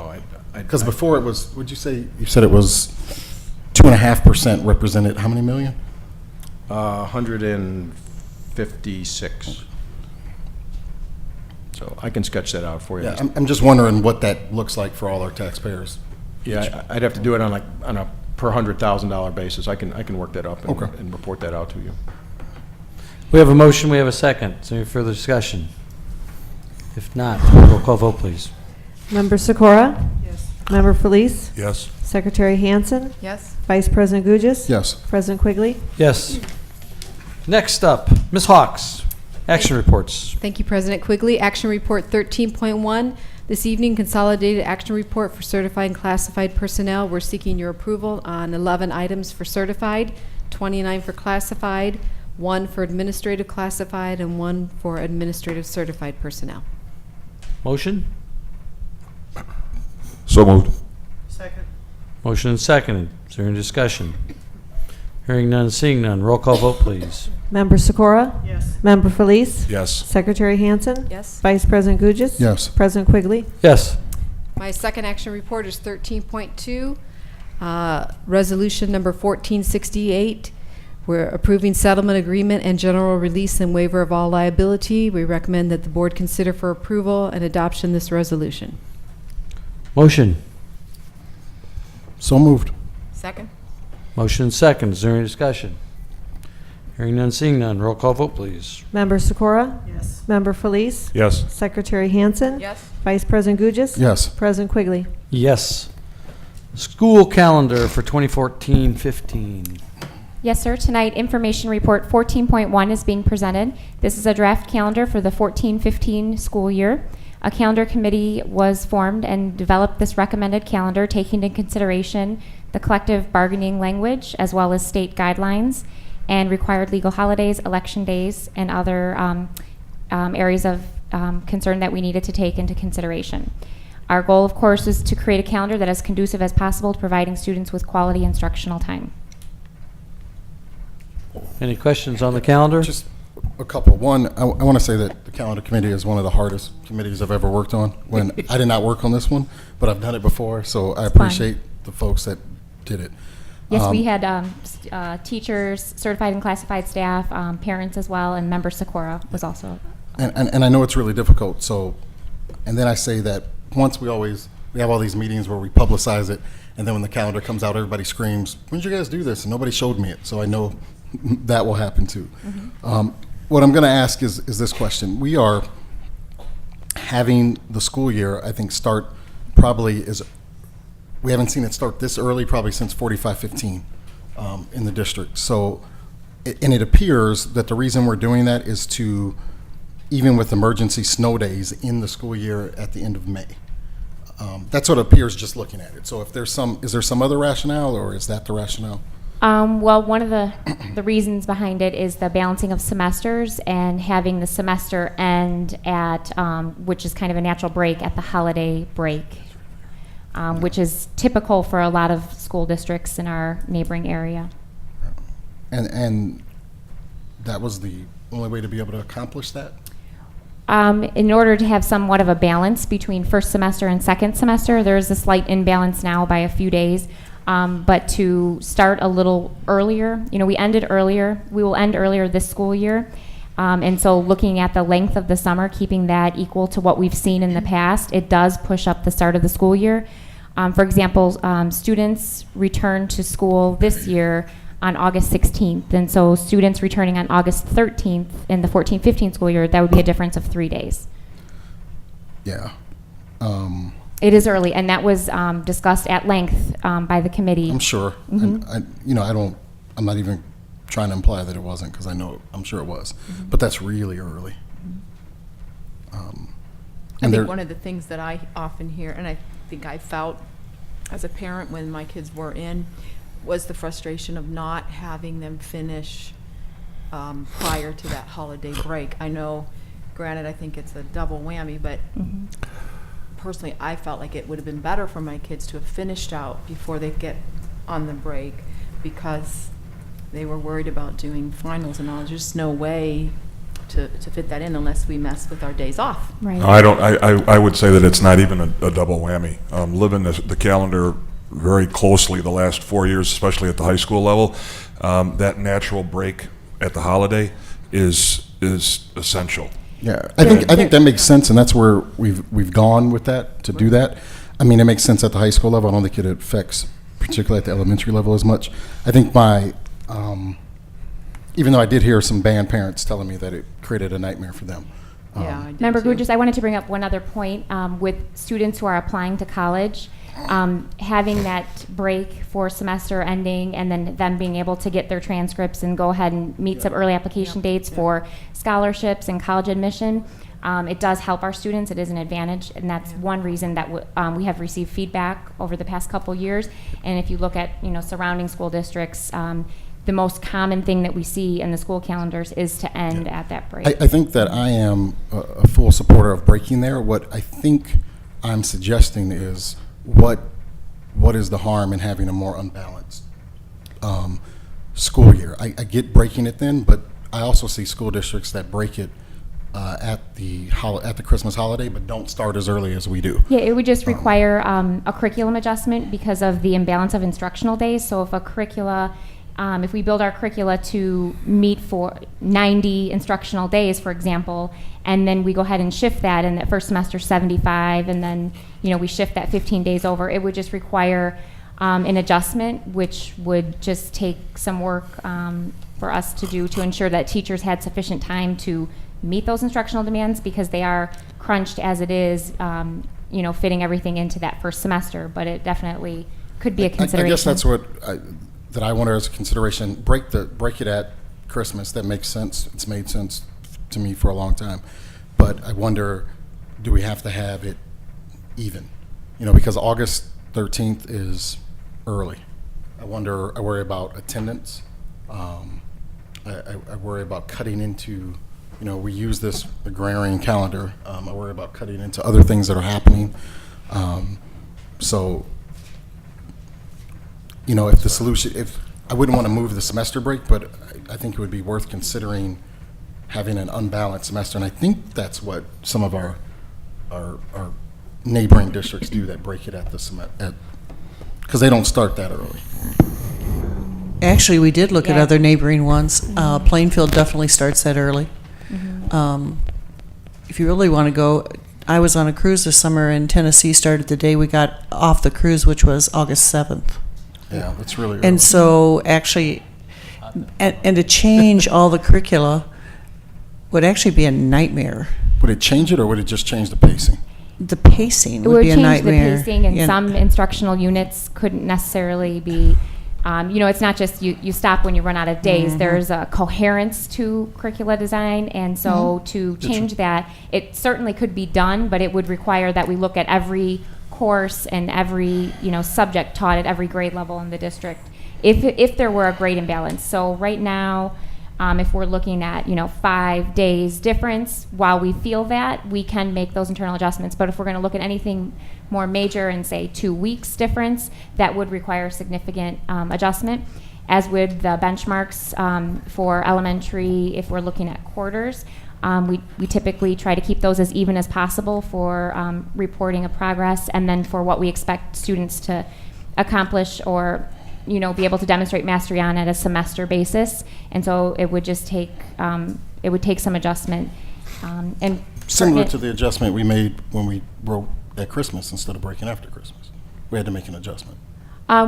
Because before it was, would you say, you said it was 2.5% represented how many million? 156. So I can sketch that out for you. Yeah, I'm just wondering what that looks like for all our taxpayers. Yeah, I'd have to do it on a per $100,000 basis. I can work that up and, Okay. and report that out to you. We have a motion, we have a second. Is there any further discussion? If not, roll call vote, please. Member Sikora? Yes. Member Felice? Yes. Secretary Hansen? Yes. Vice President Gugis? Yes. President Quigley? Yes. Next up, Ms. Hawks, action reports. Thank you, President Quigley. Action Report 13.1. This evening, Consolidated Action Report for Certified and Classified Personnel. We're seeking your approval on 11 items for certified, 29 for classified, 1 for administrative classified, and 1 for administrative certified personnel. Motion? So moved. Second. Motion and seconded. Is there any discussion? Hearing none, seeing none. Roll call vote, please. Member Sikora? Yes. Member Felice? Yes. Secretary Hansen? Yes. Vice President Gugis? Yes. President Quigley? Yes. My second action report is 13.2, resolution number 1468. We're approving settlement agreement and general release and waiver of all liability. We recommend that the board consider for approval and adoption this resolution. Motion. So moved. Second? Motion and second. Is there any discussion? Hearing none, seeing none. Roll call vote, please. Member Sikora? Yes. Member Felice? Yes. Secretary Hansen? Yes. Vice President Gugis? Yes. President Quigley? Yes. School calendar for 2014-15. Yes, sir. Tonight, Information Report 14.1 is being presented. This is a draft calendar for the 14-15 school year. A calendar committee was formed and developed this recommended calendar, taking into consideration the collective bargaining language as well as state guidelines and required legal holidays, election days, and other areas of concern that we needed to take into consideration. Our goal, of course, is to create a calendar that is conducive as possible to providing students with quality instructional time. Any questions on the calendar? Just a couple. One, I want to say that the calendar committee is one of the hardest committees I've ever worked on. When I did not work on this one, but I've done it before, so I appreciate the folks that did it. Yes, we had teachers, certified and classified staff, parents as well, and member Socorro was also. And I know it's really difficult, so, and then I say that once we have all these meetings where we publicize it, and then when the calendar comes out, everybody screams, when did you guys do this? And nobody showed me it, so I know that will happen too. What I'm going to ask is this question. We are having the school year, I think, start probably we haven't seen it start this early probably since 45-15 in the district. So, and it appears that the reason we're doing that is to, even with emergency snow days in the school year at the end of May. That's what it appears just looking at it. So if there's is there some other rationale, or is that the rationale? Well, one of the reasons behind it is the balancing of semesters and having the semester end at, which is kind of a natural break at the holiday break, which is typical for a lot of school districts in our neighboring area. And that was the only way to be able to accomplish that? In order to have somewhat of a balance between first semester and second semester, there is a slight imbalance now by a few days. But to start a little earlier, we ended earlier. We will end earlier this school year. And so looking at the length of the summer, keeping that equal to what we've seen in the past, it does push up the start of the school year. For example, students return to school this year on August 16th. And so students returning on August 13th in the 14-15 school year, that would be a difference of 3 days. Yeah. It is early, and that was discussed at length by the committee. I'm sure. And I'm not even trying to imply that it wasn't, because I'm sure it was. But that's really early. I think one of the things that I often hear, and I think I felt as a parent when my kids were in, was the frustration of not having them finish prior to that holiday break. I know, granted, I think it's a double whammy, but personally, I felt like it would have been better for my kids to have finished out before they get on the break, because they were worried about doing finals and all. There's just no way to fit that in unless we mess with our days off. Right. I would say that it's not even a double whammy. Living the calendar very closely the last 4 years, especially at the high school level, that natural break at the holiday is essential. Yeah, I think that makes sense, and that's where we've gone with that, to do that. I mean, it makes sense at the high school level. I don't think it affects, particularly at the elementary level, as much. I think even though I did hear some band parents telling me that it created a nightmare for them. Yeah, I did Member too. Gugis, I wanted to bring up one other point with students who are applying to college. Having that break for semester ending and then them being able to get their transcripts and go ahead and meet some early application dates for scholarships and college admission, it does help our students. It is an advantage, and that's one reason that we have received feedback over the past couple years. And if you look at surrounding school districts, the most common thing that we see in the school calendars is to end at that break. I think that I am a full supporter of breaking there. What I think I'm suggesting is what is the harm in having a more unbalanced school year? I get breaking it then, but I also see school districts that break it at the Christmas holiday, but don't start as early as we do. Yeah, it would just require a curriculum adjustment because of the imbalance of instructional days. So if we build our curricula to meet for 90 instructional days, for example, and then we go ahead and shift that, and that first semester 75, and then we shift that 15 days over, it would just require an adjustment, which would just take some work for us to do to ensure that teachers had sufficient time to meet those instructional demands, because they are crunched as it is, fitting everything into that first semester. But it definitely could be a consideration. I guess that's what I wanted as a consideration. Break it at Christmas. That makes sense. It's made sense to me for a long time. But I wonder, do we have to have it even? Because August 13th is early. I worry about attendance. I worry about cutting into, we use this agrarian calendar. I worry about cutting into other things that are happening. So, you know, if the solution, if I wouldn't want to move the semester break, but I think it would be worth considering having an unbalanced semester. And I think that's what some of our neighboring districts do, that break it at the semester, because they don't start that early. Actually, we did look at Yeah. other neighboring ones. Plainfield definitely starts that early. If you really want to go, I was on a cruise this summer, and Tennessee started the day we got off the cruise, which was August 7th. Yeah, that's really early. And so actually, and to change all the curricula would actually be a nightmare. Would it change it, or would it just change the pacing? The pacing It would would be a change the nightmare. pacing, and Yeah. some instructional units couldn't necessarily be, you know, it's not just you stop when you run out of days. Mhm. There's a coherence to curricula design, and so to change that, it certainly could be done, but it would require that we look at every course and every, you know, subject taught at every grade level in the district, if there were a grade imbalance. So right now, if we're looking at, you know, 5 days difference, while we feel that, we can make those internal adjustments. But if we're going to look at anything more major and say 2 weeks difference, that would require significant adjustment, as with the benchmarks for elementary. If we're looking at quarters, we typically try to keep those as even as possible for reporting of progress, and then for what we expect students to accomplish or, you know, be able to demonstrate mastery on at a semester basis. And so it would just take, it would take some adjustment. And Similar to the adjustment we made when we broke at Christmas instead of breaking after Christmas. We had to make an adjustment.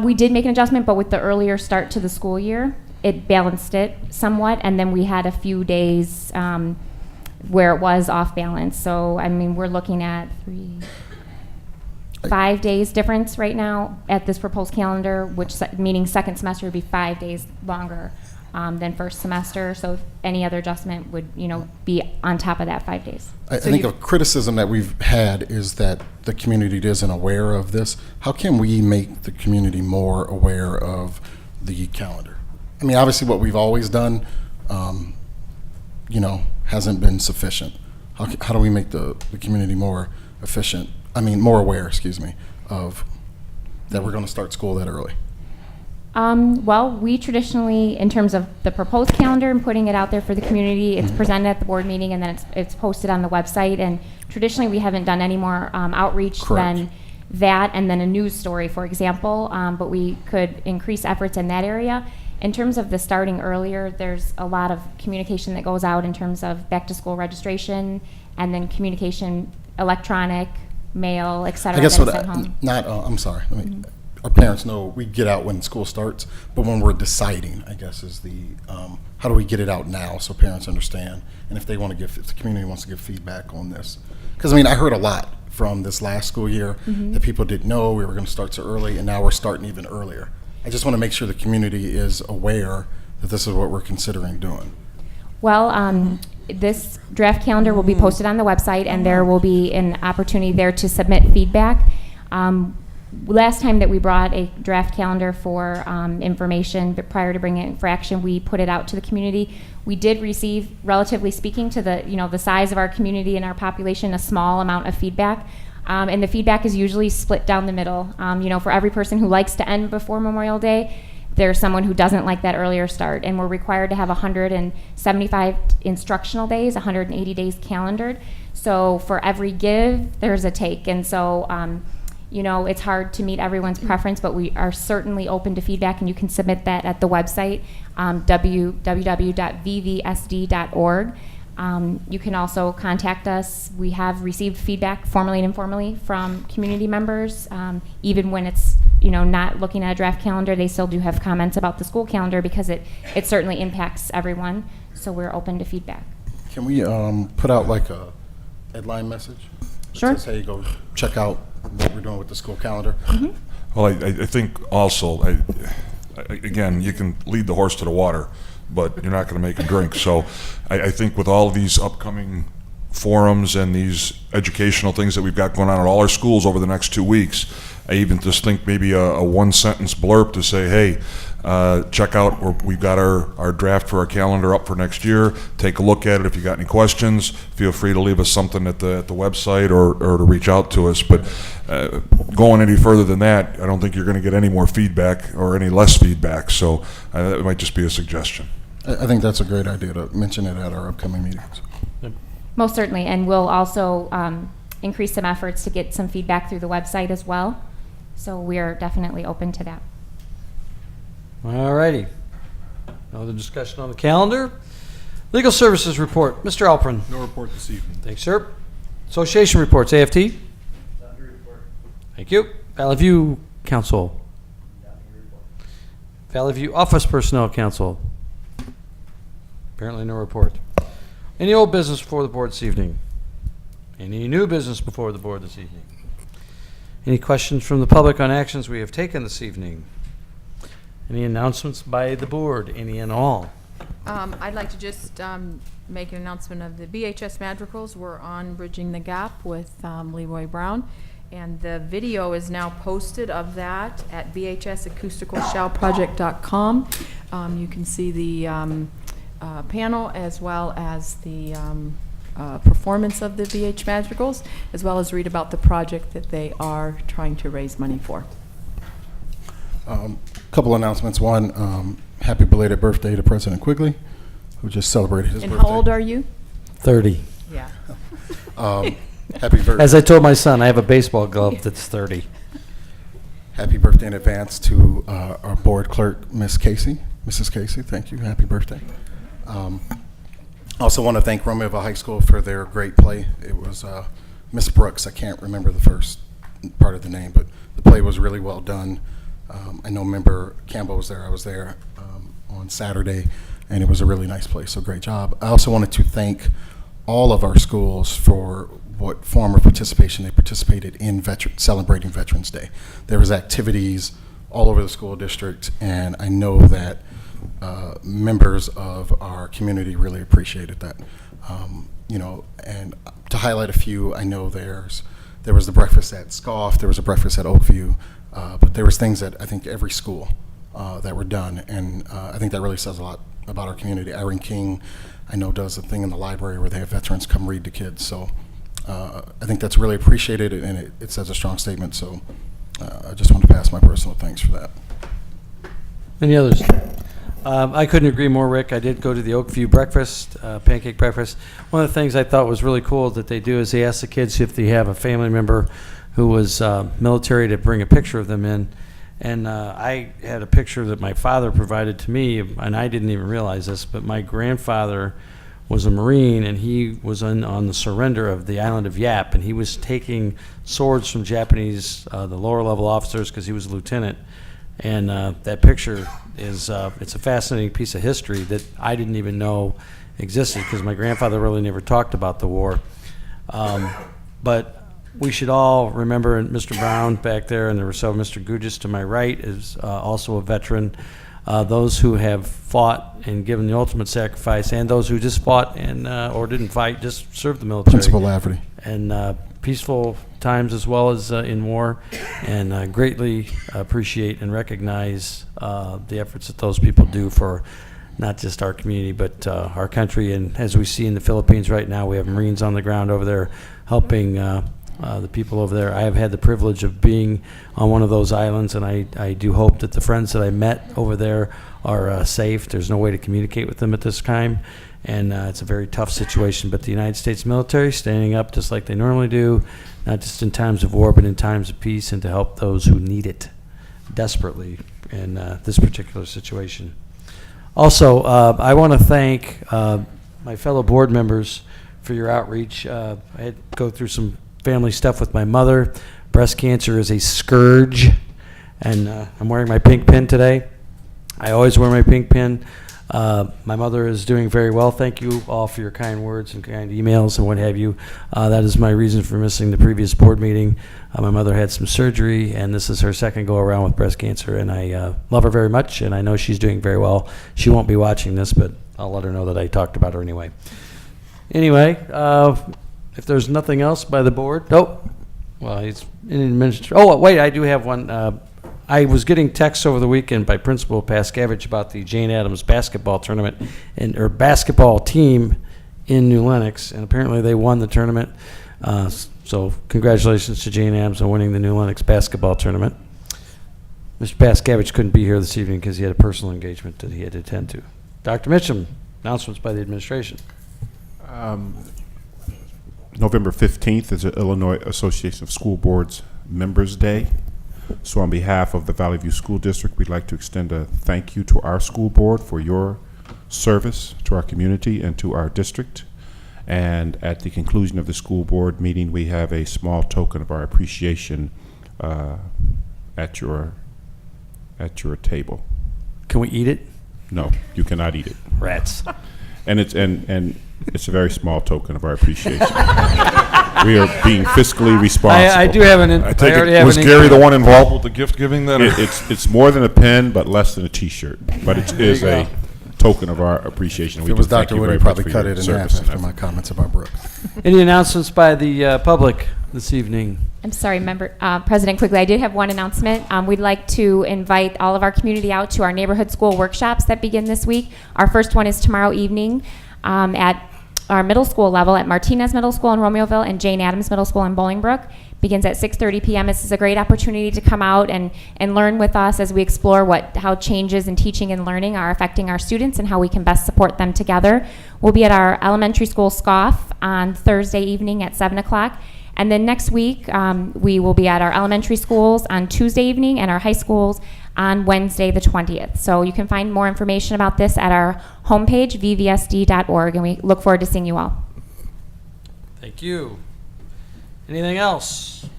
We did make an adjustment, but with the earlier start to the school year, it balanced it somewhat, and then we had a few days where it was off balance. So, I mean, we're looking at 5 days difference right now at this proposed calendar, which meaning second semester would be 5 days longer than first semester. So any other adjustment would, you know, be on top of that 5 days. I think a criticism that we've had is that the community isn't aware of this. How can we make the community more aware of the calendar? I mean, obviously what we've always done, you know, hasn't been sufficient. How do we make the community more efficient? I mean, more aware, excuse me, of that we're going to start school that early? Well, we traditionally, in terms of the proposed calendar and putting it out there for the community, it's presented at the board meeting, and then it's posted on the website. And traditionally, we haven't done any more outreach than that, and then a news story, for example. But we could increase efforts in that area. In terms of the starting earlier, there's a lot of communication that goes out in terms of back-to-school registration, and then communication, electronic, mail, et cetera. I guess that's what sent home. I'm sorry. Our parents know we get out when school starts, but when we're deciding, I guess, is the how do we get it out now so parents understand, and if they want to give, if the community wants to give feedback on this, because I mean, I heard a lot from this last school year that people didn't know we were going to start so early, and now we're starting even earlier. I just want to make sure the community is aware that this is what we're considering doing. Well, this draft calendar will be posted on the website, and there will be an opportunity there to submit feedback. Last time that we brought a draft calendar for information, but prior to bringing it for action, we put it out to the community. We did receive, relatively speaking, to the, you know, the size of our community and our population, a small amount of feedback. And the feedback is usually split down the middle. You know, for every person who likes to end before Memorial Day, there's someone who doesn't like that earlier start. And we're required to have 175 instructional days, 180 days calendared. So for every give, there's a take. And so, you know, it's hard to meet everyone's preference, but we are certainly open to feedback, and you can submit that at the website, www.vvsd.org. You can also contact us. We have received feedback formally and informally from community members. Even when it's, you know, not looking at a draft calendar, they still do have comments about the school calendar because it certainly impacts everyone. So we're open to feedback. Can we put out like a headline message? Sure. That says, hey, go check out what we're doing with the school calendar. Well, I think also, again, you can lead the horse to the water, but you're not going to make him drink. So I think with all of these upcoming forums and these educational things that we've got going on at all our schools over the next 2 weeks, I even just think maybe a one-sentence blurb to say, hey, check out, we've got our draft for our calendar up for next year. Take a look at it. If you got any questions, feel free to leave us something at the website or to reach out to us. But going any further than that, I don't think you're going to get any more feedback or any less feedback. So that might just be a suggestion. I think that's a great idea to mention it at our upcoming meetings. Most certainly, and we'll also increase some efforts to get some feedback through the website as well. So we're definitely open to that. All righty. No other discussion on the calendar. Legal Services Report. Mr. Alprin. No report this evening. Thanks, sir. Association reports. AFT. Thank you. Valley View Council. Valley View Office Personnel Council. Apparently no report. Any old business before the board this evening? Any new business before the board this evening? Any questions from the public on actions we have taken this evening? Any announcements by the board? Any and all? I'd like to just make an announcement of the BHS Madrigals. We're on Bridging the Gap with Leroy Brown, and the video is now posted of that at bhsacousticalshowproject.com. You can see the panel as well as the performance of the BH Madrigals, as well as read about the project that they are trying to raise money for. Couple announcements. One, happy belated birthday to President Quigley, who just celebrated his birthday. And how old are you? 30. Yeah. Happy birthday. As I told my son, I have a baseball glove that's 30. Happy birthday in advance to our board clerk, Miss Casey. Mrs. Casey, thank you. Happy birthday. Also want to thank Romeoville High School for their great play. It was Miss Brooks. I can't remember the first part of the name, but the play was really well done. I know Member Campbell was there. I was there on Saturday, and it was a really nice play, so great job. I also wanted to thank all of our schools for what form of participation they participated in celebrating Veterans Day. There was activities all over the school district, and I know that members of our community really appreciated that. You know, and to highlight a few, I know there was the breakfast at Scoff, there was a breakfast at Oakview, but there was things at I think every school that were done, and I think that really says a lot about our community. Irene King, I know, does a thing in the library where they have veterans come read to kids, so I think that's really appreciated, and it says a strong statement, so I just want to pass my personal thanks for that. Any others? I couldn't agree more, Rick. I did go to the Oakview breakfast, pancake breakfast. One of the things I thought was really cool that they do is they ask the kids if they have a family member who was military to bring a picture of them in. And I had a picture that my father provided to me, and I didn't even realize this, but my grandfather was a Marine, and he was on the surrender of the island of Yap, and he was taking swords from Japanese, the lower level officers, because he was a lieutenant. And that picture is, it's a fascinating piece of history that I didn't even know existed, because my grandfather really never talked about the war. But we should all remember Mr. Brown back there, and there were several. Mr. Gugis to my right is also a veteran. Those who have fought and given the ultimate sacrifice, and those who just fought and or didn't fight, just served the military. Principal Lafferty. And peaceful times as well as in war, and greatly appreciate and recognize the efforts that those people do for not just our community, but our country. And as we see in the Philippines right now, we have Marines on the ground over there helping the people over there. I have had the privilege of being on one of those islands, and I do hope that the friends that I met over there are safe. There's no way to communicate with them at this time, and it's a very tough situation. But the United States military standing up just like they normally do, not just in times of war, but in times of peace, and to help those who need it desperately in this particular situation. Also, I want to thank my fellow board members for your outreach. I had to go through some family stuff with my mother. Breast cancer is a scourge, and I'm wearing my pink pin today. I always wear my pink pin. My mother is doing very well. Thank you all for your kind words and kind emails and what have you. That is my reason for missing the previous board meeting. My mother had some surgery, and this is her second go around with breast cancer, and I love her very much, and I know she's doing very well. She won't be watching this, but I'll let her know that I talked about her anyway. Anyway, if there's nothing else by the board, nope. Well, he's in administration. Oh, wait, I do have one. I was getting texts over the weekend by Principal Pascavage about the Jane Addams basketball tournament or basketball team in New Lenox, and apparently they won the tournament. So congratulations to Jane Addams on winning the New Lenox basketball tournament. Mr. Pascavage couldn't be here this evening because he had a personal engagement that he had to attend to. Dr. Mitchum, announcements by the administration. November 15th is the Illinois Association of School Boards Members Day. So on behalf of the Valley View School District, we'd like to extend a thank you to our school board for your service to our community and to our district. And at the conclusion of the school board meeting, we have a small token of our appreciation at your table. Can we eat it? No, you cannot eat it. Rats. And it's a very small token of our appreciation. We are being fiscally responsible. I do have an. I take already it, have was an Gary the inkling. one involved with the gift giving then? It's more than a pen, but less than a T-shirt. But it is a token of our appreciation. If We it was do thank Dr. you Wood, very he'd probably much for cut your it in service half and after my effort. comments about Brooke. Any announcements by the public this evening? I'm sorry, President Quigley, I did have one announcement. We'd like to invite all of our community out to our neighborhood school workshops that begin this week. Our first one is tomorrow evening at our middle school level at Martinez Middle School in Romeoville and Jane Addams Middle School in Bolingbrook. Begins at 6:30 p.m. This is a great opportunity to come out and learn with us as we explore how changes in teaching and learning are affecting our students and how we can best support them together. We'll be at our elementary school SCOFF on Thursday evening at 7 o'clock. And then next week, we will be at our elementary schools on Tuesday evening and our high schools on Wednesday the 20th. So you can find more information about this at our homepage, vvsd.org, and we look forward to seeing you all. Thank you. Anything else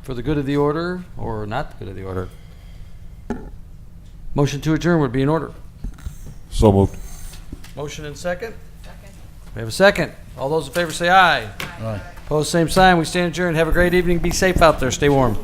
for the good of the order or not the good of the order? Motion to adjourn would be in order. So moved. Motion and second? Second. We have a second. All those in favor say aye. Aye. Opposed, same sign. We stand adjourned. Have a great evening. Be safe out there. Stay warm.